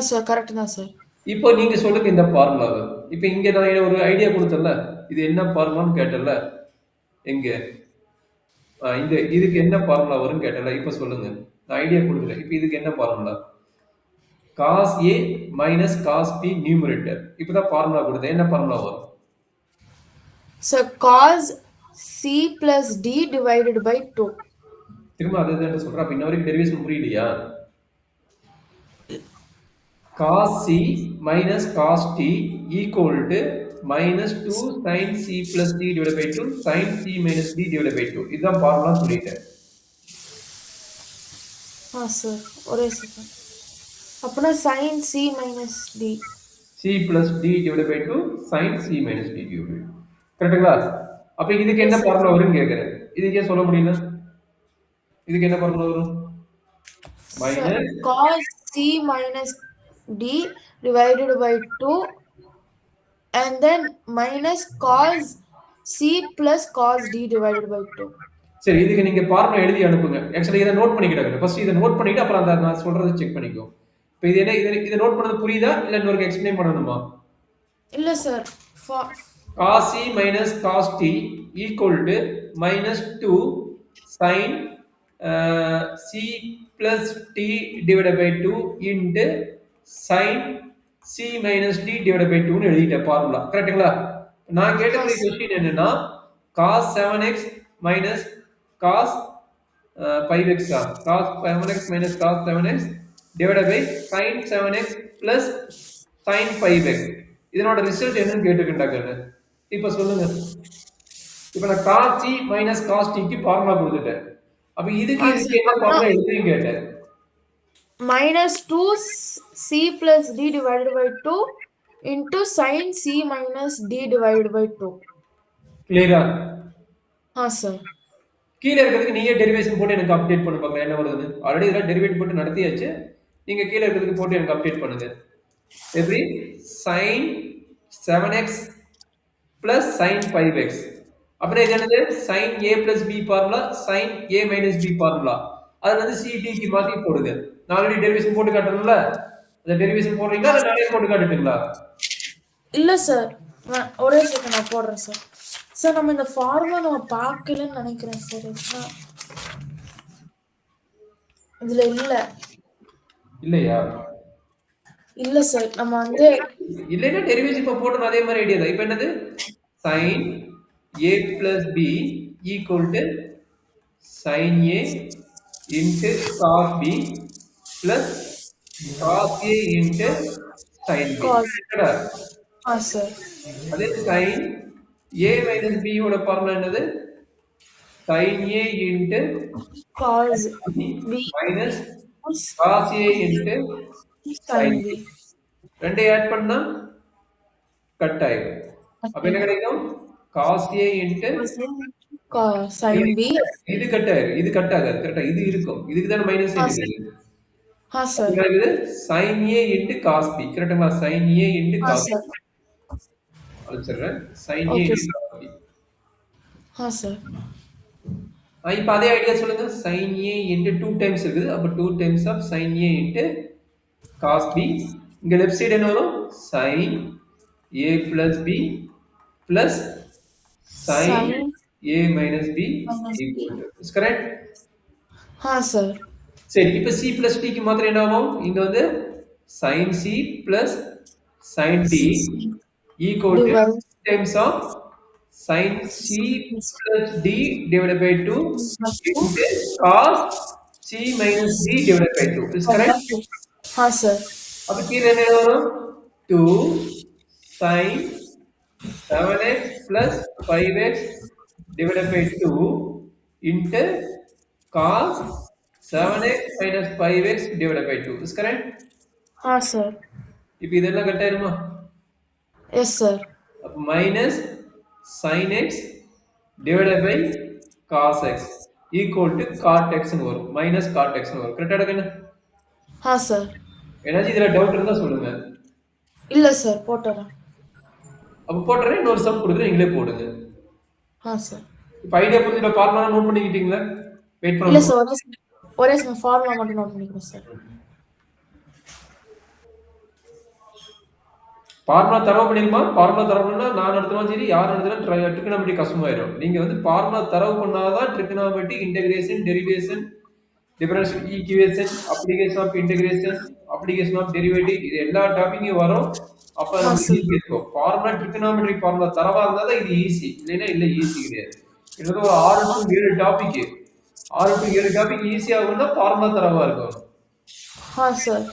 Sir correct தான் sir. இப்போ நீங்க சொல்லுங்க இந்த ஃபார்முலாவை. இப்போ இங்க நான் ஒரு ஐடியா கொடுத்தேன்ல, இது என்ன ஃபார்முலான்னு கேட்டல, எங்க இந்த இதுக்கு என்ன ஃபார்முலா வரும்னு கேட்டல, இப்போ சொல்லுங்க. நான் ஐடியா கொடுக்குறேன். இப்போ இதுக்கு என்ன formula? cos A minus cos B numerator. இப்போதான் ஃபார்முலா கொடுத்தேன். என்ன ஃபார்முலா வரும்? Sir cos C plus D divided by 2. திரும்ப அதே தான் சொல்றேன். அப்ப இன்ன வரைக்கும் டெரிவேஷன் புரியலையா? cos C minus cos T equal to minus 2 sin C plus D divided by 2 sin C minus D divided by 2. இதுதான் ஃபார்முலா சொல்லிட்டேன். சார் ஒரே செகண்ட். அப்பனா sin C minus D. C plus D divided by 2 sin C minus D divided by 2. கரெக்ட்டுங்களா? அப்ப இதுக்கு என்ன formula வரும்னு கேக்குறேன். இதுக்கு ஏன் சொல்ல முடியல? இதுக்கு என்ன ஃபார்முலா வரும்? minus cos C minus D divided by 2 and then minus cos C plus cos D divided by 2. சரி இதுக்கு நீங்க ஃபார்முலா எழுதி அனுப்புங்க. ஆக்சுவலி இத நோட் பண்ணிக்கிடுங்க. ஃபர்ஸ்ட் இத நோட் பண்ணிட்டு அப்புறம் அந்த நான் சொல்றத செக் பண்ணிக்கோ. இப்ப இது என்ன இத நோட் பண்ணது புரியுதா? இல்ல இன்னொரு எக்ஸ்பிளைன் பண்ணணுமா? இல்ல sir. cos C minus cos T equal to minus 2 sin C plus T divided by 2 into sin C minus D divided by 2 னு எழுதிட்டேன் ஃபார்முலா. கரெக்ட்டுங்களா? நான் கேட்டக்கூடிய क्वेश्चन என்னன்னா cos 7x minus cos 5x cos 7x minus cos 7x divided by sin 7x plus sin 5x இதனோட result என்னன்னு கேட்டுக்கிட்டாங்க. இப்ப சொல்லுங்க. இப்ப நான் cos t minus cos t க்கு ஃபார்முலா கொடுத்துட்டேன். அப்ப இதுக்கு என்ன ஃபார்முலா எழுதுறீங்க கேட்டேன். minus 2 C plus D divided by 2 into sin C minus D divided by 2. கிளியரா? சார். கீழே இருக்கிறதுக்கு நீயே டெரிவேஷன் போட்டு எனக்கு அப்டேட் பண்ணு பார்க்கலாம் என்ன வருதுன்னு. ஆல்ரெடி இதெல்லாம் டெரிவேட் போட்டு நடத்தியாச்சு. நீங்க கீழே இருக்கிறதுக்கு போட்டு எனக்கு அப்டேட் பண்ணுங்க. எப்படி sin 7x plus sin 5x அப்புறம் இது என்னது sin a plus b formula sin a minus b formula அதுல இருந்து c d க்கு மாத்தி போடுங்க. நான் ஆல்ரெடி டெரிவேஷன் போட்டு காட்டணும்ல. அந்த டெரிவேஷன் போடுறீங்களா இல்ல நானே போட்டு காட்டட்டுங்களா? இல்ல சார். ஒரே செகண்ட் நான் போடுறேன் சார். சார் நம்ம இந்த ஃபார்முலா நம்ம பார்க்கலன்னு நினைக்கிறேன் சார். இதுல இல்லையா? இல்ல சார். நம்ம வந்து இல்லைன்னா டெரிவேஷன் இப்ப போட்டோம் அதே மாதிரி ஐடியா தான். இப்ப என்னது sin a plus b equal to sin a into cos b plus cos a into sin b. Sir. அதே sin a minus b ஓட ஃபார்முலா என்னது sin a into cos b minus cos a into sin b. ரெண்டை add பண்ணா cut ஆயிடும். அப்ப என்ன கிடைக்கும் cos a into sin b. இது கட் ஆயிடும். இது கட் ஆகாது. கரெக்ட்டா இது இருக்கும். இதுக்கு தான் மைனஸ் இருக்குது. சார். இது sin a into cos b. கரெக்ட்டுங்களா? sin a into cos b. அழிச்சிடுறேன். sin a into cos b. Sir. இப்ப அதே ஐடியா சொல்லுங்க. sin a into 2 டைம்ஸ் இருக்குது. அப்ப 2 times of sin a into cos b. இங்க லெஃப்ட் சைடு என்ன வரும்? sin a plus b plus sin a minus b equal to. Is correct? Sir. சரி இப்ப c plus d க்கு மாத்திரம் என்ன ஆகும்? இங்க வந்து sin c plus sin d equal to times of sin c plus d divided by 2 into cos c minus d divided by 2. Is correct? Sir. அப்ப கீழே என்ன வரும்? 2 sin 7x plus 5x divided by 2 into cos 7x minus 5x divided by 2. Is correct? Sir. இப்போ இதெல்லாம் cut ஆயிருமா? Yes sir. அப்ப minus sin x divided by cos x equal to cot x னு வரும். மைனஸ் cot x னு வரும். கரெக்ட்டா இருக்குன்னு? சார். ஏதாச்சும் இதுல டவுட் இருந்தா சொல்லுங்க. இல்ல சார் போட்டுறேன். அப்ப போட்டுறேன் இன்னொரு சம் கொடுக்குறேன் நீங்களே போடுங்க. சார். இப்போ ஐடியா புரிஞ்சுட்ட ஃபார்முலா நோட் பண்ணிக்கிட்டீங்களா? வெயிட் இல்ல பண்ணுங்க. சார். ஒரே ஃபார்முலா மட்டும் நோட் பண்ணிக்கிறேன் சார். ஃபார்முலா தரவு பண்ணிருமா? ஃபார்முலா தரவு பண்ணா நான் நடத்தினாலும் சரி யார் நடத்தினாலும் ட்ரிகனாமெட்ரி கஷ்டமாயிடும். நீங்க வந்து ஃபார்முலா தரவு பண்ணாதான் trigonometry, integration, derivation, differential equation, application of integration, application of derivative இது எல்லா டாபிக்கும் வரும். அப்ப நமக்கு ஈஸி இருக்கும். ஃபார்முலா ட்ரிகனாமெட்ரி ஃபார்முலா தரவா இருந்தா தான் இது ஈஸி. இல்லைன்னா இல்ல ஈஸி கிடையாது. கிட்டத்தட்ட ஒரு 6 to 7 டாபிக் 6 to 7 டாபிக் ஈஸியா ஆகும்னா ஃபார்முலா தரவா இருக்கும். சார்.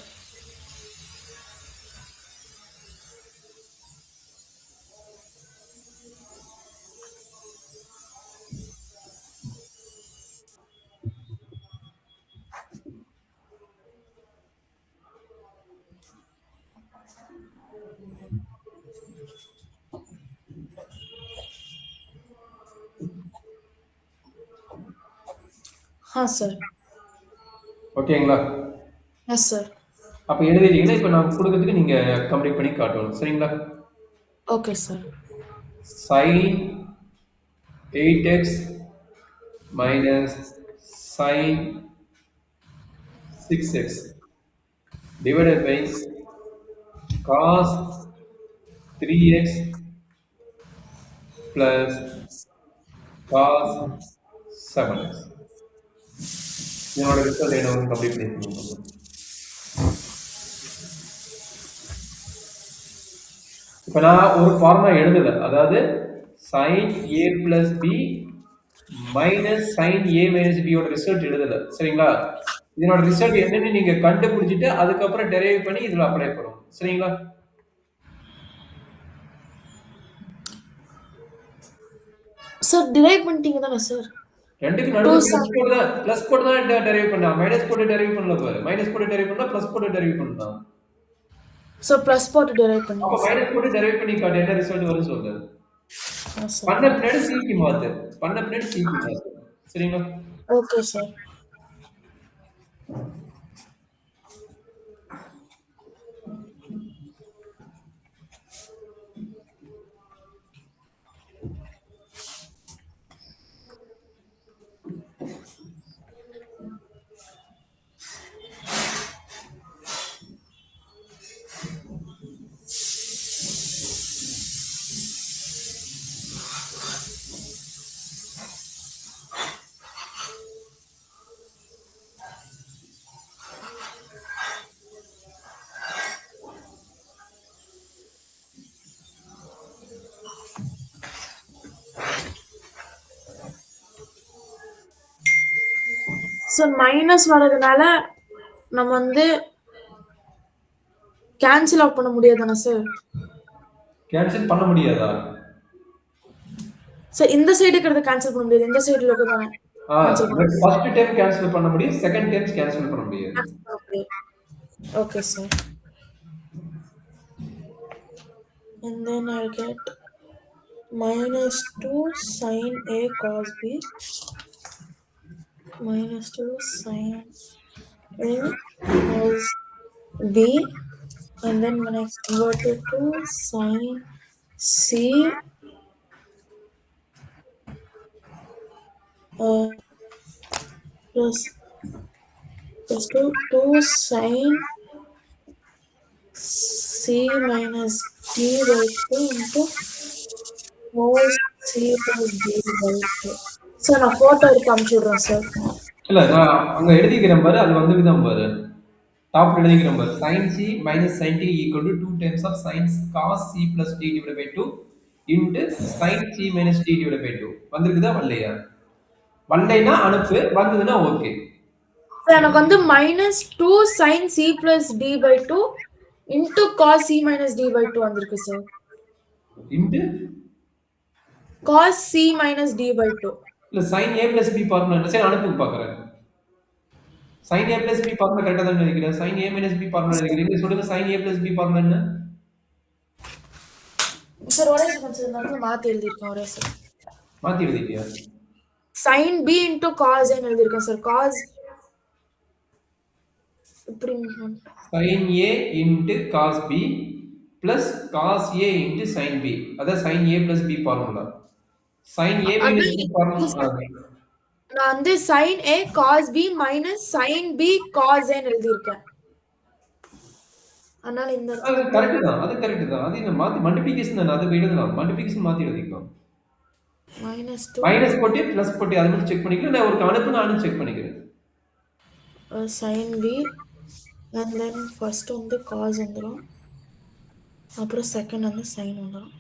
சார். ஓகேங்களா? S sir. அப்ப எழுதிட்டீங்கன்னா, இப்ப நான் குடுக்கறதுக்கு நீங்க கம்ப்ளீட் பண்ணி காட்டணும். சரிங்களா? Okay sir. sin 8x minus sin 6x divided by cos 3x plus cos 7x. இதனோட ரிசல்ட் என்ன வரும்னு கம்ப்ளீட் பண்ணிக்கோங்க கொஞ்சம். இப்ப நான் ஒரு ஃபார்முலா எழுதல. அதாவது sin a plus b minus sin a minus b யோட ரிசல்ட் எழுதல. சரிங்களா? இதனோட ரிசல்ட் என்னன்னு நீங்க கண்டுபிடிச்சிட்டு அதுக்கப்புறம் டெரைவ் பண்ணி இதுல அப்ளை பண்ணணும். சரிங்களா? சார் டிரைவ் பண்ணிட்டீங்க தானே சார்? ரெண்டுக்கு 2 நடுவுல sin. பிளஸ் போட்டு தான் டெரைவ் பண்ணா. மைனஸ் போட்டு டெரைவ் பண்ணல பாரு. மைனஸ் போட்டு டெரைவ் பண்ணா பிளஸ் போட்டு டெரைவ் பண்ணலாம். ஸோ ப்ளஸ் போட்டு டிரைவ் அப்ப பண்ணீங்க சார். மைனஸ் போட்டு டெரைவ் பண்ணி காட்டு என்ன ரிசல்ட் வரும்னு சொல்லு. ஆ சார். பண்ண பின்னாடி சிக்கு மாத்து. பண்ண பின்னாடி சிக்கு மாத்து. சரிங்களா? Okay sir. ஸோ மைனஸ் வர்றதுனால நம்ம வந்து கேன்சல் அவுட் பண்ண முடியாதானே சார்? கேன்சல் பண்ண முடியாதா? சார் இந்த சைடு இருக்கிறத கேன்சல் பண்ண முடியாது. இந்த சைடுல இருக்கிறதானே கேன்சல் பண்ண முடியும். ஃபர்ஸ்ட் டைம் கேன்சல் பண்ண முடியும். செகண்ட் டைம்ஸ் கேன்சல் பண்ண முடியாது. கேன்சல் பண்ண முடியாது. Okay sir. And then I'll get minus 2 sin A cos B minus 2 sin A cos B, and then when I convert it to sin C plus 2 sin C minus D by 2 into cos C plus D by 2. Sir நான் photo எடுத்து அனுப்பிச்சி விட்றேன் sir. இல்ல நான் அங்க எழுதிக்கிறேன் பாரு. அது வந்துக்குதான் பாரு. டாப் எழுதிக்கிறேன் பாரு. sin c minus sin t equal to 2 times of sin cos c plus d divided by 2 into sin c minus d divided by 2. வந்திருக்குதா வரலையா? வரலைன்னா அனுப்பு. வந்ததுன்னா ஓகே. சார் எனக்கு வந்து minus 2 sin C plus D by 2 into cos C minus D by 2 வந்திருக்கு sir. into cos C minus D by 2. இல்ல sin a plus b formula என்ன? சரி அனுப்பு பார்க்கறேன். sin a plus b formula கரெக்ட்டா தான் எழுதிக்கிறேன். sin a minus b formula எழுதிக்கிறீங்க. சொல்லுங்க sin a plus b formula என்ன? சார் ஒரே செகண்ட் சார் நான் மாத்தி எழுதிருக்கேன் ஒரே செகண்ட். மாத்தி எழுதிட்டியா? sin B into cos A எழுதிருக்கேன் சார். cos இப்படி sin a into cos b plus cos a into sin b. அதான் sin a plus b formula. sin a minus b formula நான் வந்து sin A cos B minus sin B cos A எழுதிருக்கேன். அதனால இந்த அது correct தான். அது correct தான். அது என்ன மாத்தி மல்டிப்ளிகேஷன் தானே. அது எழுதலாம். மல்டிப்ளிகேஷன் மாத்தி எழுதிக்கலாம். minus 2 மைனஸ் போட்டு பிளஸ் போட்டு அதை மட்டும் செக் பண்ணிக்கலாம். நான் ஒரு அனுப்பு நானும் செக் பண்ணிக்கிறேன். sin B and then first வந்து cos வந்துரும். அப்புறம் செகண்ட் வந்து sin வந்துரும்.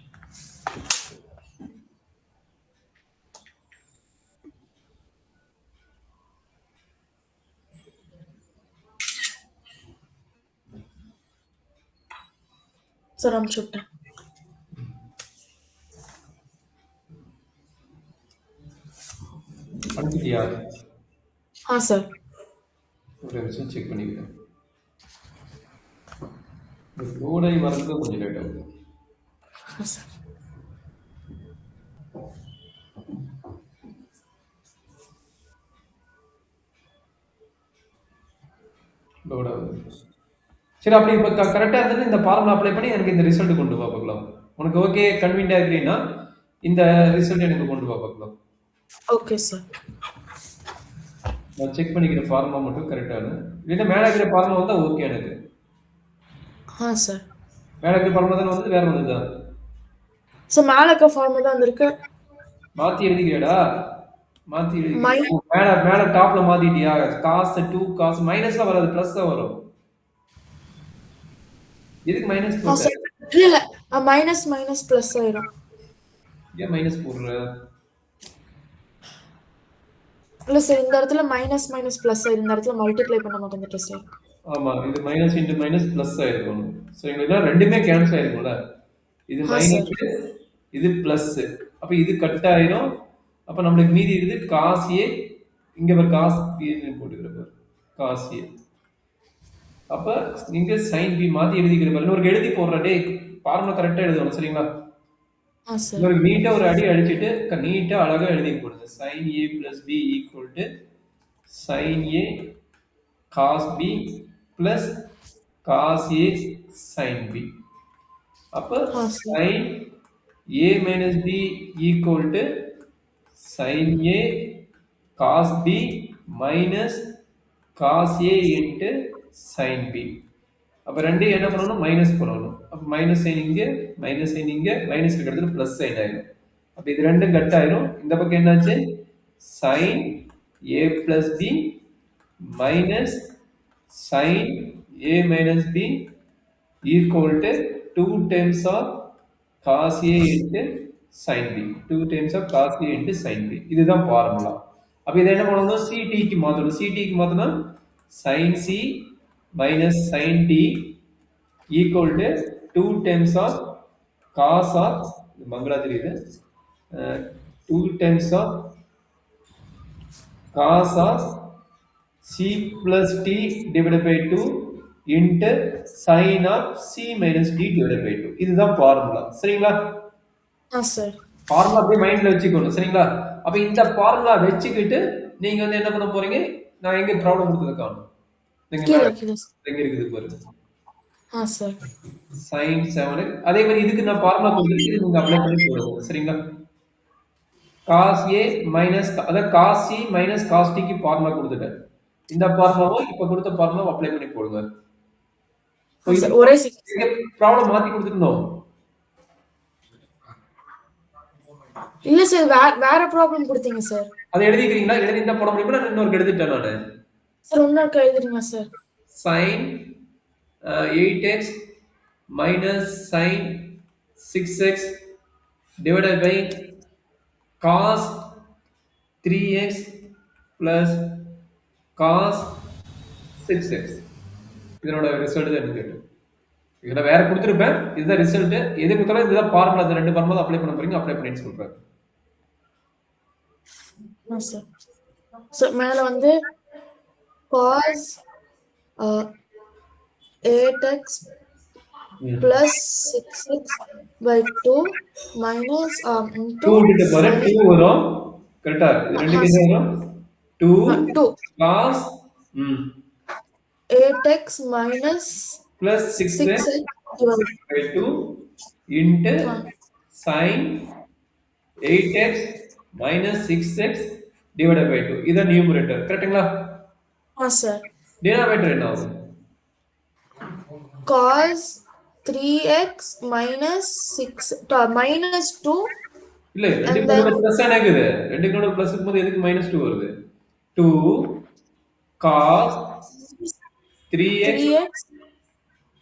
சார் அனுப்பிச்சு விட்டேன். அனுப்பிட்டியா? சார் ஒரு நிமிஷம் செக் பண்ணிக்கிறேன். லோடாகி வரதுக்கு கொஞ்சம் லேட் ஆகுது. சார் லோட் ஆகுது. சரி அப்படி இப்போ கரெக்டாக இருந்தது இந்த ஃபார்முலா அப்ளை பண்ணி எனக்கு இந்த ரிசல்ட் கொண்டு வா பார்க்கலாம். உனக்கு ஓகே கன்வீனியாக இருக்கிறீன்னா இந்த ரிசல்ட் எனக்கு கொண்டு வா பார்க்கலாம். Okay sir. நான் செக் பண்ணிக்கிற ஃபார்முலா மட்டும் கரெக்டானு. இல்லைன்னா மேலே இருக்கிற ஃபார்முலா வந்தால் ஓகே எனக்கு. சார். மேலே இருக்கிற ஃபார்முலா தானே வந்து வேற வந்ததா? சார் மேலே இருக்க ஃபார்முலா தான் இருக்கு. மாற்றி எழுதிக்கிறியாடா? மாற்றி மை எழுதி மேலே மேலே டாப்பில் மாற்றிட்டியா? காசு 2 காசு மைனஸ்லாம் வராது, ப்ளஸ் தான் வரும். எதுக்கு மைனஸ் போட்ட? சார் இல்லை மைனஸ் மைனஸ் ப்ளஸ் ஆயிரும். ஏன் மைனஸ் போடுற? இல்லை சார் இந்த இடத்துல மைனஸ் மைனஸ் ப்ளஸ் ஆயிரும், இந்த இடத்துல மல்டிப்ளை பண்ண மாட்டேங்குது சார். ஆமாம், இது மைனஸ் இன்ட்டு மைனஸ் ப்ளஸ் ஆயிருக்கும். சரிங்களா? ரெண்டுமே கேன்சல் ஆயிருக்கும்ல. இது மைனஸ், இது ப்ளஸ். அப்போ இது கட் ஆயிரும். அப்போ நம்மளுக்கு மீதி இருக்குது காசு ஏ. இங்கே ஒரு காசு பின்னு போட்டுக்கிற காசு ஏ. அப்போ நீங்க சைன் பி மாற்றி எழுதிக்கிற பாரு. இன்னொரு எழுதி போடுற டே ஃபார்முலா கரெக்டாக எழுதணும். சரிங்களா? இன்னொரு நீட்டாக ஒரு அடி அடிச்சுட்டு நீட்டாக அழகாக எழுதி போடுது. Sine A plus B equal to sine A cos B plus cos A sine B. அப்போ sine A minus B equal to sine A cos B minus cos A into sine B. அப்போ ரெண்டையும் என்ன பண்ணணும்? Minus பண்ணணும். அப்போ minus sign இங்கே, minus sign இங்கே, minus இருக்கிறது ப்ளஸ் சைன் ஆயிடும். அப்போ இது ரெண்டும் கட் ஆயிரும். இந்த பக்கம் என்னாச்சு? Sine A plus B minus sine A minus B equal to 2 times of cos A into sine B. 2 times of cos A into sine B. இதுதான் ஃபார்முலா. அப்போ இதை என்ன பண்ணணும்? சிடிக்கு மாற்றணும். சிடிக்கு மாற்றினா sine C minus sin t equal to 2 times of cos of Mangala தெரியுது 2 times of cos of c plus t divided by 2 into sin of c minus t divided by 2. இதுதான் ஃபார்முலா. சரிங்களா? சார் ஃபார்முலா அப்படியே மைண்ட்ல வச்சுக்கணும். சரிங்களா? அப்ப இந்த formula வச்சுக்கிட்டு நீங்க வந்து என்ன பண்ண போறீங்க? நான் எங்க ப்ராப்ளம் கொடுத்தது காணும். எங்க இருக்குது பாருங்க. Sir sin 7x. அதே மாதிரி இதுக்கு நான் ஃபார்முலா கொடுத்துருக்கேன். இது நீங்க அப்ளை பண்ணி போடுங்க. சரிங்களா? cos a minus அதாவது cos c minus cos t க்கு ஃபார்முலா கொடுத்துட்டேன். இந்த ஃபார்முலாவும் இப்ப கொடுத்த ஃபார்முலாவும் அப்ளை பண்ணி போடுங்க. ஒரே ப்ராப்ளம் மாத்தி கொடுத்துருந்தோம். இல்ல சார் வேற ப்ராப்ளம் கொடுத்தீங்க சார். அதை எழுதிக்கிறீங்களா? எழுதிட்டா போட முடியுமா? நான் இன்னொரு எழுதிட்டேன் நானு. சார் இன்னொரு எழுதுறீங்க sir. sin 8x minus sin 6x divided by cos 3x plus cos 6x. இதனோட ரிசல்ட் தான் எனக்கு கேட்டு. இதில் வேற கொடுத்துருப்பேன். இதுதான் ரிசல்ட். எது கொடுத்தாலும் இதுதான் ஃபார்முலா. இந்த ரெண்டு ஃபார்முலா அப்ளை பண்ண போறீங்க. அப்ளை பண்ணிட்டு சொல்றேன். சார் மேல வந்து cos 8x plus 6x by 2 minus into 2 பாரு 2 வரும். கரெக்ட்டா? இது ரெண்டுக்கு என்ன வரும்? 2 cos 8x minus plus 6x by 2 into sin 8x minus 6x divided by 2. இதான் நியூமரேட்டர். கரெக்ட்டுங்களா? சார். டினாமினேட்டர் என்ன ஆகும்? cos 3x minus 6 minus 2. இல்ல ரெண்டுக்கு நடுவுல பிளஸ் என்னக்குது? ரெண்டுக்கு நடுவுல பிளஸ் இருக்கும்போது எதுக்கு -2 வருது? 2 cos 3x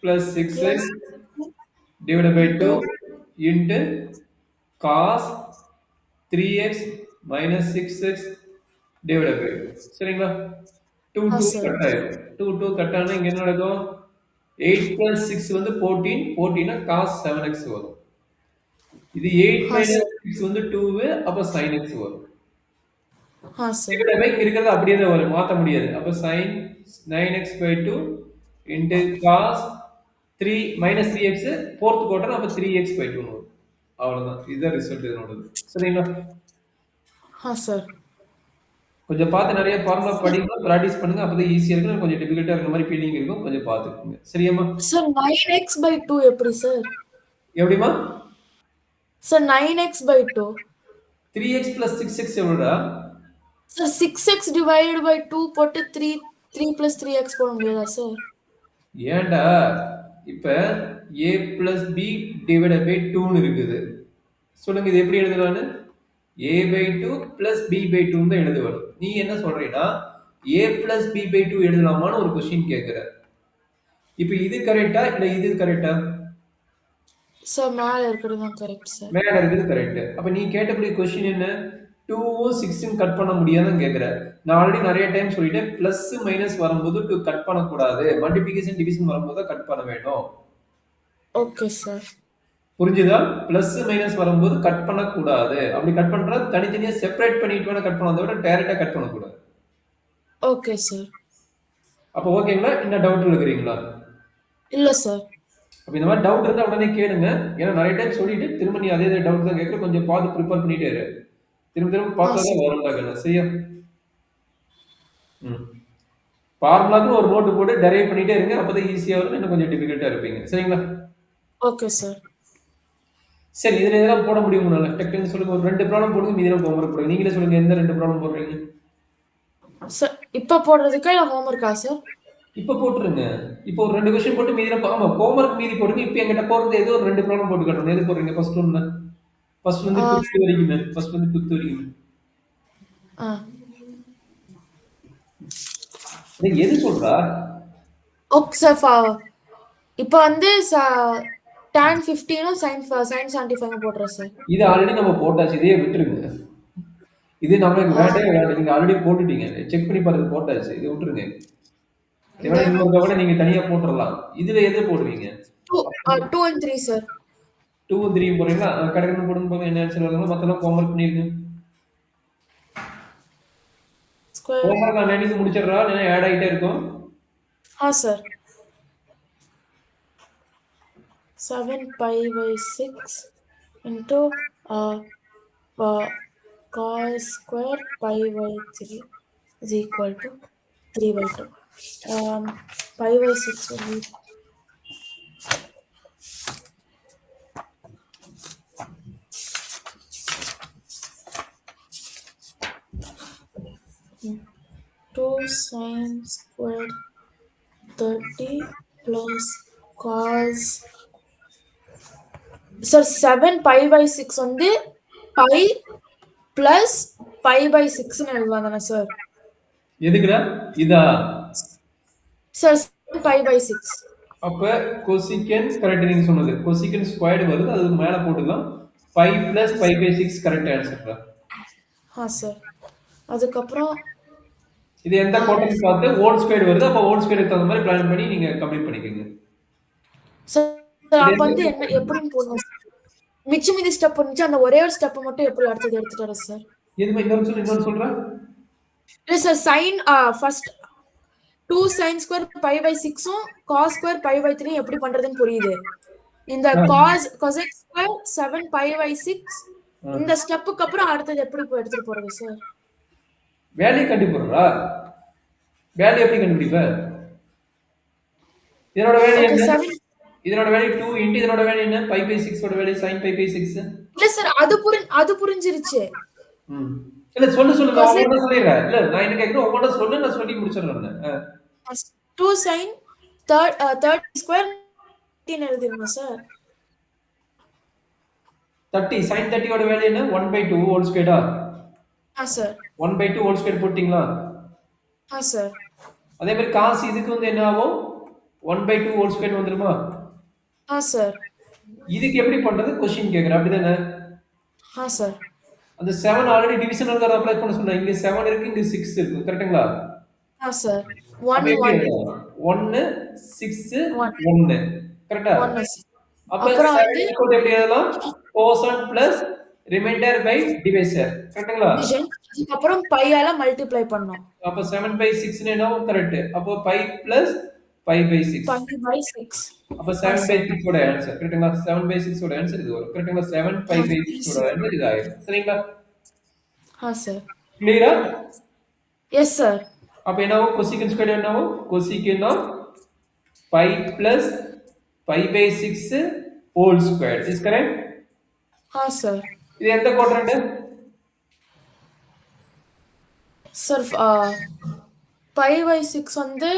plus 6x divided by 2 into cos 3x minus 6x divided by 2. சரிங்களா? 2 கட் ஆயிடும். 2 கட் ஆனா இங்க என்ன நடக்கும்? 8 plus 6 வந்து 14. 14 cos 7x வரும். இது 8 minus 6 வந்து 2 அப்ப sin x வரும். இருக்கிறது அப்படியே தான் வரும். மாத்த முடியாது. அப்ப sin 9x by 2 into cos 3 minus 3x fourth quarter அப்ப 3x by 2 வரும். அவ்வளவுதான். இதுதான் ரிசல்ட் இதனோடது. சரிங்களா? சார் கொஞ்சம் பார்த்து நிறைய ஃபார்முலா படிங்க, பிராக்டிஸ் பண்ணுங்க. அப்பதான் ஈஸியா இருக்கும். கொஞ்சம் டிஃபிகல்ட்டா இருக்கிற மாரி ஃபீலிங் இருக்கும். கொஞ்சம் பார்த்துக்கோங்க. சரியாம்மா? சார் 9x/2 எப்படி சார்? எப்படிம்மா? Sir 9x/2. 3x + 6x எவ்வளோடா? சார் 6x டிவைடட் பை 2 போட்டு 3 + 3x போட முடியாதா சார்? ஏன்டா இப்ப a + b டிவைடட் பை 2ன்னு இருக்குது. சொல்லுங்க இது எப்படி எழுதலாம்னு? a/2 + b/2 தான் எழுதுவேன். நீ என்ன சொல்றீன்னா a + b/2 எழுதலாமான்னு ஒரு கொஸ்டின் கேட்கிற. இப்ப இது கரெக்டா இல்ல இது கரெக்டா? சார் மேல இருக்கிறது தான் கரெக்ட் சார். மேல இருக்குது கரெக்ட். அப்ப நீ கேட்டபடி கொஸ்டின் என்ன? 2வும் 6ம் கட் பண்ண முடியாதுன்னு கேட்கிற. நான் ஆல்ரெடி நிறைய டைம் சொல்லிட்டேன். பிளஸ் மைனஸ் வரும்போது கட் பண்ணக்கூடாது. மல்டிபிகேஷன் டிவிஷன் வரும்போது தான் கட் பண்ண வேண்டும். Okay sir. புரிஞ்சுதா? பிளஸ் மைனஸ் வரும்போது கட் பண்ணக்கூடாது. அப்படி கட் பண்றா தனித்தனியா செப்பரேட் பண்ணிட்டு வேணா கட் பண்ணாத விட டைரக்டா கட் பண்ணக்கூடாது. Okay sir. அப்போ ஓகேங்களா? என்ன டவுட் இருக்கிறீங்களா? இல்ல சார். அப்ப இந்த மாதிரி டவுட் இருந்தா உடனே கேளுங்க. ஏன்னா நிறைய டைம் சொல்லிட்டு திரும்ப நீ அதே டவுட் தான் கேட்கற. கொஞ்சம் பார்த்து ப்ரிப்பேர் பண்ணிட்டே இரு. திரும்ப திரும்ப பார்த்தா தான் வரும்டா சரியா? ம். ஃபார்முலாக்கு ஒரு நோட்டு போட்டு டெரைவ் பண்ணிட்டே இருங்க. அப்பதான் ஈஸியா வரும். இன்னும் கொஞ்சம் டிஃபிகல்ட்டா இருப்பீங்க. சரிங்களா? Okay sir. சரி இதுல எதெல்லாம் போட முடியும் உங்களால? டக்குன்னு சொல்லுங்க. ஒரு 2 ப்ராப்ளம் போடுங்க. மீதிலாம் ஹோம்வொர்க் போடுங்க. நீங்களே சொல்லுங்க எந்த 2 ப்ராப்ளம் போடுறீங்க? சார் இப்ப போடுறதுக்கா இல்ல ஹோம்வொர்க்கா சார்? இப்ப போட்டுருங்க. இப்போ ஒரு 2 கொஸ்டின் போட்டு மீதிலாம் ஆமா ஹோம்வொர்க் மீதி போடுங்க. இப்போ என்கிட்ட போறது ஏதோ ஒரு 2 ப்ராப்ளம் போட்டு காட்டுங்க. எது போடுறீங்க? ஃபர்ஸ்ட் ஒன்னு. ஃபர்ஸ்ட் வந்து 5th வரைக்குமே. ஃபர்ஸ்ட் வந்து 5th வரைக்குமே. எது சொல்றா? Okay sir. இப்போ வந்து tan 15 sin 75 போடுறேன் சார். இது ஆல்ரெடி நம்ம போட்டாச்சு. இதையே விட்டுருங்க. இது நம்மளுக்கு வேண்டே வேண்டாம். நீங்க ஆல்ரெடி போட்டுட்டீங்க. செக் பண்ணி பாருங்க போட்டாச்சு. இதை விட்டுருங்க. இதோட இன்னொரு தவிர நீங்க தனியா போட்டுடலாம். இதுல எது போடுவீங்க? 2 and 3 சார். 2 3 போடுறீங்களா? கடகடன்னு போடுங்க போங்க. என்ன ஆன்சர் வருதுங்களோ மத்தெல்லாம் ஹோம்வொர்க் பண்ணிருங்க. ஸ்கொயர். ஹோம்வொர்க் நான் அன்னைக்கு முடிச்சிடுறா. இல்லைன்னா ஆட் ஆகிட்டே இருக்கும். Sir 7 pi by 6 into cos square pi by 3 is equal to 3 by 2. Pi by 6 will be 2 sin square 30 plus cos. Sir 7 pi by 6 வந்து pi plus pi by 6 ன்னு எழுதலாம் தானே சார்? எதுக்குடா? இதா? Sir 7 pi by 6. அப்ப cosecant correct நீங்க சொன்னது. cosecant squared வருது. அது மேல போட்டுக்கலாம். pi plus pi by 6 correct ஆன்சர்டா. சார். அதுக்கப்புறம் இது எந்த கோட்டம் பார்த்து ஹோல் ஸ்கொயர் வருது. அப்ப ஹோல் ஸ்கொயருக்கு தகுந்த மாதிரி பிளான் பண்ணி நீங்க கம்ப்ளீட் பண்ணிக்கோங்க. சார் அப்ப வந்து என்ன எப்படின்னு போடணும்? மிச்சம் மீதி ஸ்டெப் இருந்துச்சு. அந்த ஒரே ஒரு ஸ்டெப் மட்டும் எப்படி அடுத்தது எடுத்துட்டு வர சார்? எதுமா இன்னொரு சொல்றேன். இல்ல sir sin first 2 sin square pi by 6ம் cos square pi by 3 எப்படி பண்றதுன்னு புரியுது. இந்த cosec square 7 pi by 6 இந்த ஸ்டெப்புக்கு அப்புறம் அடுத்தது எப்படி எடுத்துட்டு போறது சார்? வேல்யூ கண்டுபிடிறா. வேல்யூ எப்படி கண்டுபிடிப்ப? இதனோட வேல்யூ என்ன? இதனோட வேல்யூ 2 இன்டு இதனோட வேல்யூ என்ன? pi by 6 ஓட வேல்யூ sin pi by 6. இல்ல சார் அது புரிஞ்சிருச்சு. இல்ல சொல்லு நான் உங்கள்ட்ட சொல்லிடுறேன். இல்ல நான் என்ன கேக்குறேன் உங்கள்ட்ட சொல்லு நான் சொல்லி முடிச்சிடுறேன். 2 sin 30 square 18 எழுதிருங்க சார். 30 sin 30 ஓட வேல்யூ என்ன? 1/2 ஹோல் ஸ்கொயரா? சார் 1/2 ஹோல் ஸ்கொயர் போட்டீங்களா? சார். அதே மாதிரி cos இதுக்கு வந்து என்ன ஆகும்? 1/2 ஹோல் ஸ்கொயர் வந்துருமா? சார். இதுக்கு எப்படி பண்றது? क्वेश्चन கேக்குற அப்படிதானே? சார். அந்த 7 ஆல்ரெடி டிவிஷனல் தான் அப்ளை பண்ண சொன்னா. இங்க 7 இருக்கு, இங்க 6 இருக்கு. கரெக்ட்டுங்களா? சார். 1 1 6 1 கரெக்ட்டா? அப்ப அப்புறம் 7 ஈக்குவல் எப்படி எழுதலாம்? Quotient plus remainder by divisor. கரெக்ட்டுங்களா? அதுக்கு அப்புறம் pi ஆல மல்டிப்ளை பண்ணோம். அப்ப 7/6 ன்னு என்ன கரெக்ட். அப்போ pi plus pi by 6. pi by 6. அப்ப 7/6 ஓட ஆன்சர் கரெக்ட்டுங்களா? 7/6 ஓட ஆன்சர் இது வரும். கரெக்ட்டுங்களா? 7 pi by 6 ஓட ஆன்சர் இது ஆயிடும். சரிங்களா? சார். கிளியரா? S sir. அப்ப என்ன ஆகும்? cosecant ஸ்கொயர் என்ன ஆகும்? cosecant of pi plus pi by 6 whole square is correct? Sir. இது எந்த quadrant? சார் pi by 6 வந்து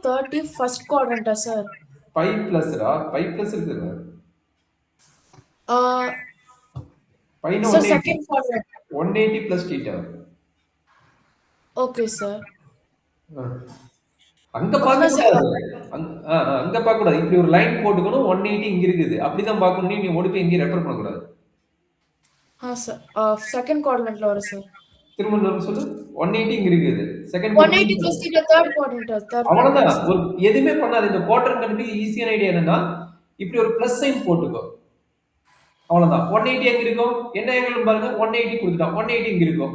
31st quadrant sir. pi plus ரா? pi plus இருக்குல்ல? pi னா sir 180. Second quadrant. 180 plus theta. Okay sir. அங்க பார்க்க கூடாது. அங்க பார்க்க கூடாது. இப்படி ஒரு லைன் போட்டுக்கணும். 180 இங்க இருக்குது. அப்படிதான் பார்க்கணும். நீ ஓடி போய் எங்கேயும் ரெஃபர் பண்ணக்கூடாது. சார் செகண்ட் குவாட்ரண்ட்ல வரும் சார். திரும்ப இன்னொரு சொல்லு. 180 இங்க இருக்குது. Second 180 plus theta third quadrant. அவ்வளவுதான். ஒரு எதுவுமே பண்ணாது. இந்த குவாட்ரண்ட் கண்டுபிடிக்க ஈஸியான ஐடியா என்னன்னா இப்படி ஒரு பிளஸ் சைன் போட்டுக்கோ. அவ்வளவுதான். 180 எங்க இருக்கும்? என்ன ஆங்கிள் பாருங்க. 180 கொடுத்துட்டான். 180 இங்க இருக்கும்.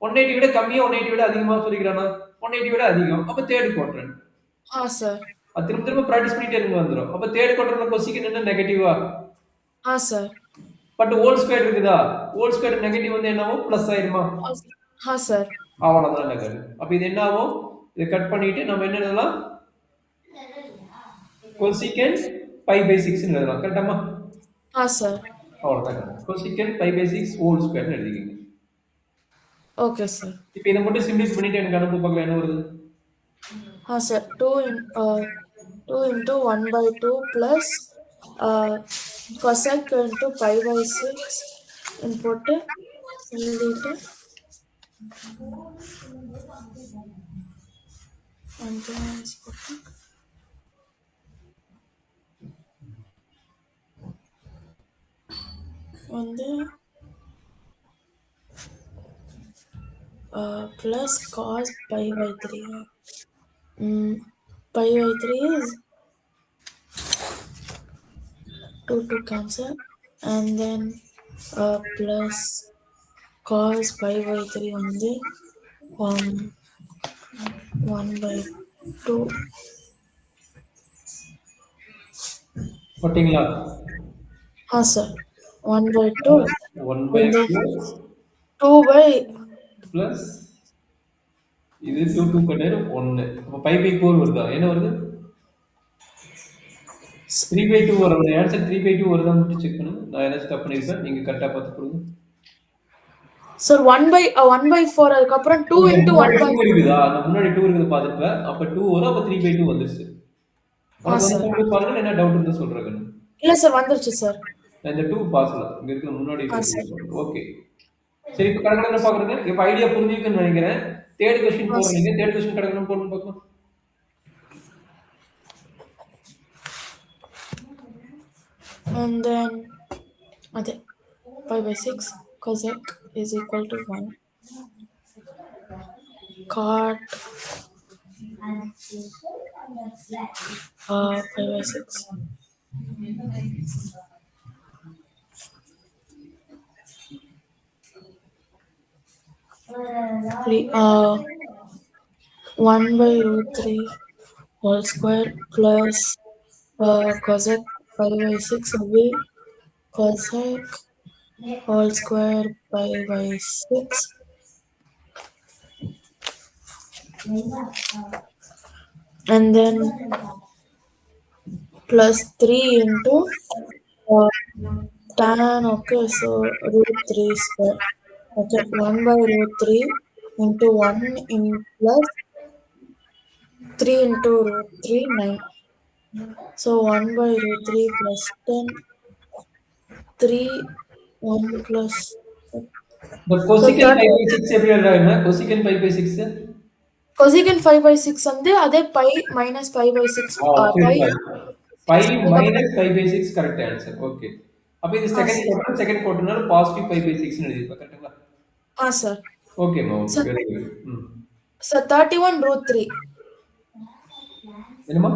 180 விட கம்மியா 180 விட அதிகமா சொல்லிக்கிறானா? 180 விட அதிகம். அப்ப தேர்ட் குவாட்ரண்ட். சார். அது திரும்ப திரும்ப பிராக்டிஸ் பண்ணிட்டே இருங்க வந்துரும். அப்ப தேர்ட் குவாட்ரண்ட்ல கொசிகன் என்ன நெகட்டிவா? சார். பட் ஹோல் ஸ்கொயர் இருக்குதா? ஹோல் ஸ்கொயர் நெகட்டிவ் வந்து என்ன ஆகும்? பிளஸ் ஆயிருமா? சார். அவ்வளவுதான் நகர். அப்ப இது என்ன ஆகும்? இதை கட் பண்ணிட்டு நம்ம என்ன எழுதலாம்? கொசிகன் பை பை 6 எழுதலாம். கரெக்டாமா? சார். அவ்வளவுதான். Cosecant pi by 6 whole square எழுதிக்கங்க. Okay sir. இப்போ இதை மட்டும் சிம்பிளிஃபை பண்ணிட்டு எனக்கு அனுப்பு பார்க்கலாம் என்ன வருது? Sir 2 into 1 by 2 plus cosec into pi by 6 input எழுதிட்டு வந்து plus cos pi by 3. Pi by 3 is 2 to cancel, and then plus cos pi by 3 வந்து 1 by 2. போட்டீங்களா? Sir 1 by 2. 1 by 2 by plus இது 2 2 கட்டர் 1. அப்ப pi by 4 வருதா? என்ன வருது? 3 by 2 வரும். ஆன்சர் 3 by 2 வருதா மட்டும் செக் பண்ணுங்க. நான் என்ன ஸ்டாப் பண்ணிருப்பேன். நீங்க கரெக்ட்டா பார்த்து கொடுங்க. சார் 1 by 4 அதுக்கு அப்புறம் 2 into 1 by 2 இருக்குதா? அந்த முன்னாடி 2 இருக்குது பார்த்துட்டேன். அப்ப 2 வரும். அப்ப 3 by 2 வந்துருச்சு. உனக்கு வந்து பாருங்க என்ன டவுட் இருந்தா சொல்றேன். இல்ல சார் வந்துருச்சு சார். இந்த 2 பார்க்கல. இங்க இருக்க முன்னாடி ஓகே. சரி இப்ப கடகடன்னு பாக்குறேங்க. இப்ப ஐடியா புரிஞ்சிருக்குன்னு நினைக்கிறேன். தேர்ட் क्वेश्चन போறீங்க. தேர்ட் क्वेश्चन கடகடன்னு போடுங்க பார்க்கலாம். And then pi by 6 cosec is equal to 1 cot pi by 6. One by root 3 whole square plus cosec pi by 6 will be cosec whole square pi by 6 and then plus 3 into tan. Okay, so root 3 square. Okay, 1 by root 3 into 1 in plus 3 into root 3 9. So 1 by root 3 plus 10 3 1 plus the cosecant pi by 6 எப்படி எழுதுறாங்க? cosecant pi by 6 cosecant 5 by 6 வந்து அதே pi minus pi by 6 pi minus pi by 6 correct answer. Okay. அப்ப இது second குவார்ட்டர்னால positive pi by 6 னு எழுதிருப்பா கரெக்ட்டா? Sir. Okay மா. Very good. Sir 31 root 3. என்னமா?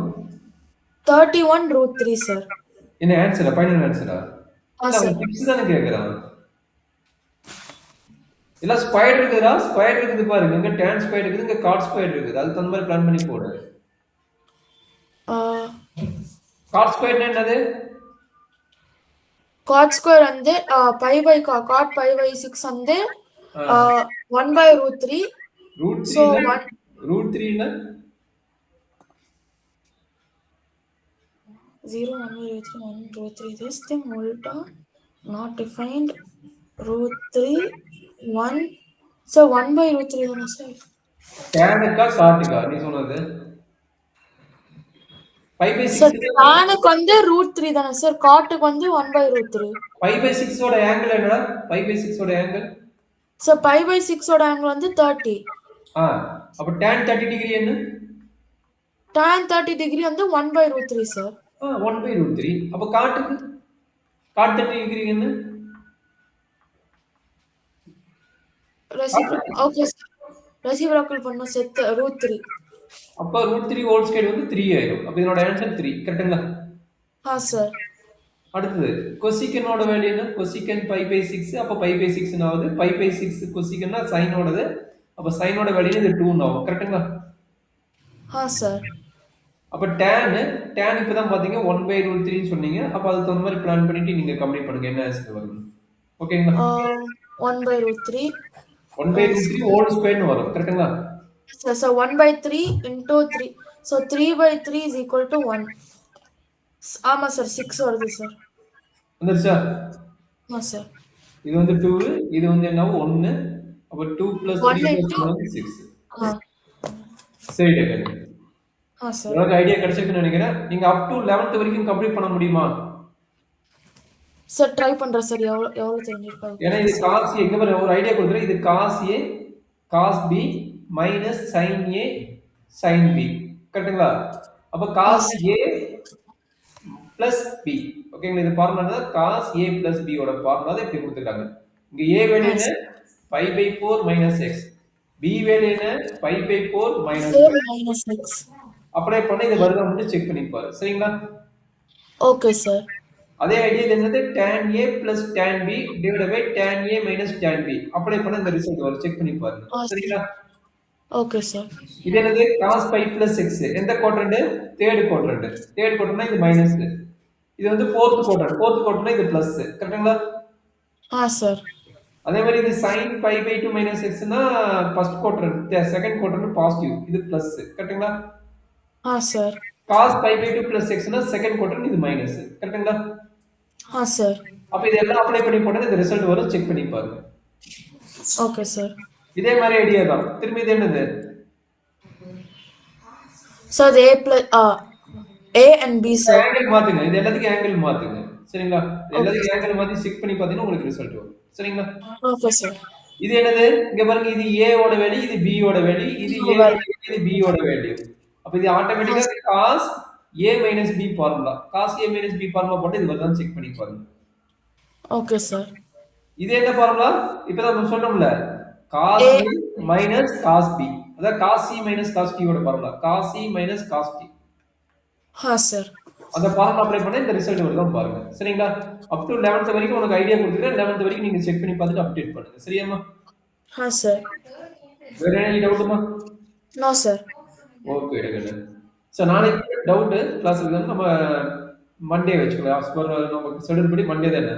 31 root 3 சார். என்ன ஆன்சரா? ஃபைனல் ஆன்சரா? சார். டிப்ஸ் தான கேக்குறான். இல்ல ஸ்கொயர் இருக்குடா. ஸ்கொயர் இருக்குது பாருங்க. இங்க tan ஸ்கொயர் இருக்குது, இங்க cot ஸ்கொயர் இருக்குது. அதுக்கு தகுந்த மாதிரி பிளான் பண்ணி போடு. cot ஸ்கொயர் என்னது? cot ஸ்கொயர் வந்து pi by cot pi by 6 வந்து 1 by root 3 root three So இல்ல, 1 ரூட் த்ரீ இல்ல, 0 1 by root 3 1 root 3. This thing volta not defined. Root 3 1. So 1 by root 3 தானே சார்? டேனுக்கா காட்டுக்கா நீ சொன்னது? பை பை சார் சிக்ஸ் டானுக்கு வந்து root 3 தானே sir? காட்டுக்கு வந்து 1 by root 3. பை பை சிக்ஸோட ஆங்கிள் என்னடா? பை பை சிக்ஸோட ஆங்கிள் சார் பை பை 6 ஓட ஆங்கிள் வந்து 30. ஆ அப்ப tan 30 டிகிரி என்ன? tan 30 டிகிரி வந்து 1 by root 3 sir. 1 by root three. அப்ப காட்டுக்கு காட் 30 டிகிரி என்ன? Okay sir. ரெசிப்ரோக்கல் பண்ண செட் ரூட் 3. அப்ப ரூட் த்ரீ ஹோல் ஸ்கொயர் வந்து 3 ஆயிரும். அப்ப இதனோட ஆன்சர் 3 கரெக்ட்டுங்களா? சார். அடுத்தது கொசிக்கனோட வேல்யூ என்ன? Cosecant pi by 6. அப்ப பை பை 6 ஆகுது. பை பை 6 கொசிக்கன்னா சைனோடது. அப்ப சைனோட வேல்யூ இது 2 ஆகும். கரெக்ட்டுங்களா? சார். அப்ப tan இப்பதான் பாத்தீங்க 1 பை ரூட் 3 ன்னு சொன்னீங்க. அப்ப அதுக்கு தகுந்த மாதிரி பிளான் பண்ணிட்டு நீங்க கம்ப்ளீட் பண்ணுங்க என்ன ஆன்சர் வருது. ஓகேங்களா? 1 by root 3. 1 by root 3 whole ஸ்கொயர்னு வரும். கரெக்ட்டுங்களா? So 1 by 3 into 3. So 3 by 3 is equal to 1. ஆமா சார் 6 வருது சார். வந்துருச்சா? சார். இது வந்து 2, இது வந்து என்ன 1. அப்ப 2 plus 3 1 plus into 1 வந்து 6. சரி டேக்கன். சார். உங்களுக்கு ஐடியா கிடைச்சிருக்குன்னு நினைக்கிறேன். நீங்க அப் டு 11th வரைக்கும் கம்ப்ளீட் பண்ண முடியுமா? சார் ட்ரை பண்றேன் சார். எவ்வளவு தெரிஞ்சிருக்கா? ஏன்னா இது cos a, எங்க பாருங்க ஒரு ஐடியா கொடுக்குறேன். இது cos a cos b minus sin a sin b. கரெக்ட்டுங்களா? அப்ப cos a plus b. ஓகேங்களா? இது ஃபார்முலா என்ன? cos a plus b ஓட ஃபார்முலா தான் இப்படி கொடுத்திருக்காங்க. இங்க a வேல்யூ என்ன? pi by 4 minus x. b value என்ன? pi by 4 minus 4 minus x. Apply பண்ண இது வருதா மட்டும் செக் பண்ணி பாரு. சரிங்களா? Okay sir. அதே ஐடியா இது என்னது? tan a plus tan b divided by tan a minus tan b. Apply பண்ண இந்த ரிசல்ட் வரும். செக் பண்ணி பாருங்க. சரிங்களா? Okay sir. இது என்னது? cos pi plus x. எந்த குவாட்ரண்ட்? Third quadrant. தேர்ட் குவாட்ரண்ட்னா இது மைனஸ். இது வந்து ஃபோர்த் குவாட்ரண்ட். ஃபோர்த் குவாட்ரண்ட்னா இது பிளஸ். கரெக்ட்டுங்களா? சார். அதே மாதிரி இது sin pi by 2 minus x னா first quadrant, second quadrant positive. இது பிளஸ். கரெக்ட்டுங்களா? Sir. cos pi by 2 plus x னா செகண்ட் குவாட்ரண்ட் இது மைனஸ். கரெக்ட்டுங்களா? சார். அப்ப இதெல்லாம் அப்ளை பண்ணி போட்டா இந்த ரிசல்ட் வரும். செக் பண்ணி பாருங்க. Okay sir. இதே மாதிரி ஐடியா தான். திரும்பி இது என்னது? So the a plus a and b sir. Angle மாத்துங்க. இது எல்லாத்துக்கும் ஆங்கிள் மாத்துங்க. சரிங்களா? எல்லாத்துக்கும் ஆங்கிள் மாத்தி செக் பண்ணி பாத்தீங்கன்னா உங்களுக்கு ரிசல்ட் வரும். சரிங்களா? Okay sir. இது என்னது? இங்க பாருங்க இது a ஓட வேல்யூ, இது b ஓட வேல்யூ, இது a ஓட வேல்யூ, இது b ஓட வேல்யூ. அப்ப இது ஆட்டோமேட்டிக்கா cos a minus b formula. cos a minus b formula போட்டு இது வருதான்னு செக் பண்ணி பாருங்க. Okay sir. இது என்ன ஃபார்முலா? இப்பதான் நம்ம சொன்னோம்ல. cos a minus cos b. அதான் cos c minus cos t ஓட formula. cos c minus cos t. Sir. அந்த ஃபார்முலா அப்ளை பண்ணா இந்த ரிசல்ட் வருதான்னு பாருங்க. சரிங்களா? அப் டு 11th வரைக்கும் உங்களுக்கு ஐடியா கொடுத்துக்கிறேன். 11th வரைக்கும் நீங்க செக் பண்ணி பார்த்துட்டு அப்டேட் பண்ணுங்க. சரியாமா? சார். வேற என்ன டவுட்டுமா? No sir. Okay taken. So நாளைக்கு டவுட் கிளாஸ் இருக்கு. நம்ம மண்டே வச்சுக்கலாம். as per நமக்கு ஷெட்யூல் படி மண்டே தானே?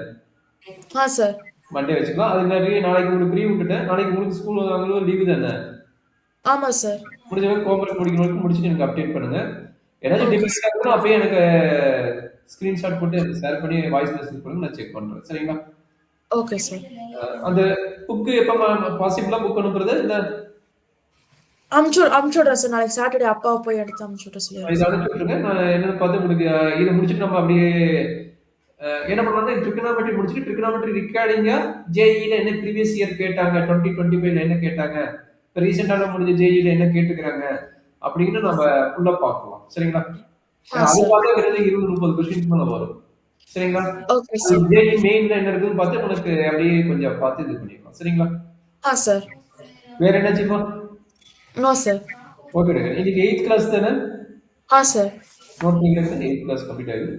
சார். மண்டே வச்சுக்கலாம். அது மாதிரி நாளைக்கு உங்களுக்கு ஃப்ரீ விட்டுட்டேன். நாளைக்கு உங்களுக்கு ஸ்கூல் வாங்கல லீவு தானே? ஆமா சார். முடிஞ்ச வரைக்கும் ஹோம்வொர்க் முடிக்கணும் முடிச்சிட்டு எனக்கு அப்டேட் பண்ணுங்க. ஏதாச்சும் டிஃபெக்ட் ஆகுதுன்னா அப்பயே எனக்கு ஸ்கிரீன்ஷாட் போட்டு ஷேர் பண்ணி வாய்ஸ் மெசேஜ் பண்ணுங்க. நான் செக் பண்றேன். சரிங்களா? Okay sir. அந்த புக் எப்ப பாசிபிளா புக் அனுப்புறது? இல்ல அமுச்சுடுறேன் சார். நாளைக்கு சாட்டர்டே அப்பாவை போய் எடுத்து அமுச்சுட சொல்லி. இது அனுப்பிச்சு விட்டுருங்க. நான் என்னன்னு பார்த்து உங்களுக்கு இதை முடிச்சுட்டு நம்ம அப்படியே என்ன பண்ணலாம்னா ட்ரிகனாமெட்ரி முடிச்சுட்டு ட்ரிகனாமெட்ரி ரெக்கார்டிங்கா ஜேஇல என்ன ப்ரீவியஸ் இயர் கேட்டாங்க 2025ல என்ன கேட்டாங்க, இப்போ ரீசெண்டான முடிஞ்ச ஜேஇல என்ன கேட்டுக்கிறாங்க அப்படின்னு நம்ம ஃபுல்லா பார்க்கலாம். சரிங்களா? அது பார்த்தா வெறும் 20-30 கொஸ்டின்ஸ் மேல வரும். சரிங்களா? ஜேஇ மெயின்ல என்ன இருக்குன்னு பார்த்து உனக்கு அப்படியே கொஞ்சம் பார்த்து இது பண்ணிக்கலாம். சரிங்களா? சார். வேற என்ன செய்யணும்? No sir. ஓகே. இன்னைக்கு 8th கிளாஸ் தானே? சார். நோட் பண்ணிக்கிறேன். 8th கிளாஸ் கம்ப்ளீட் ஆகிடுது.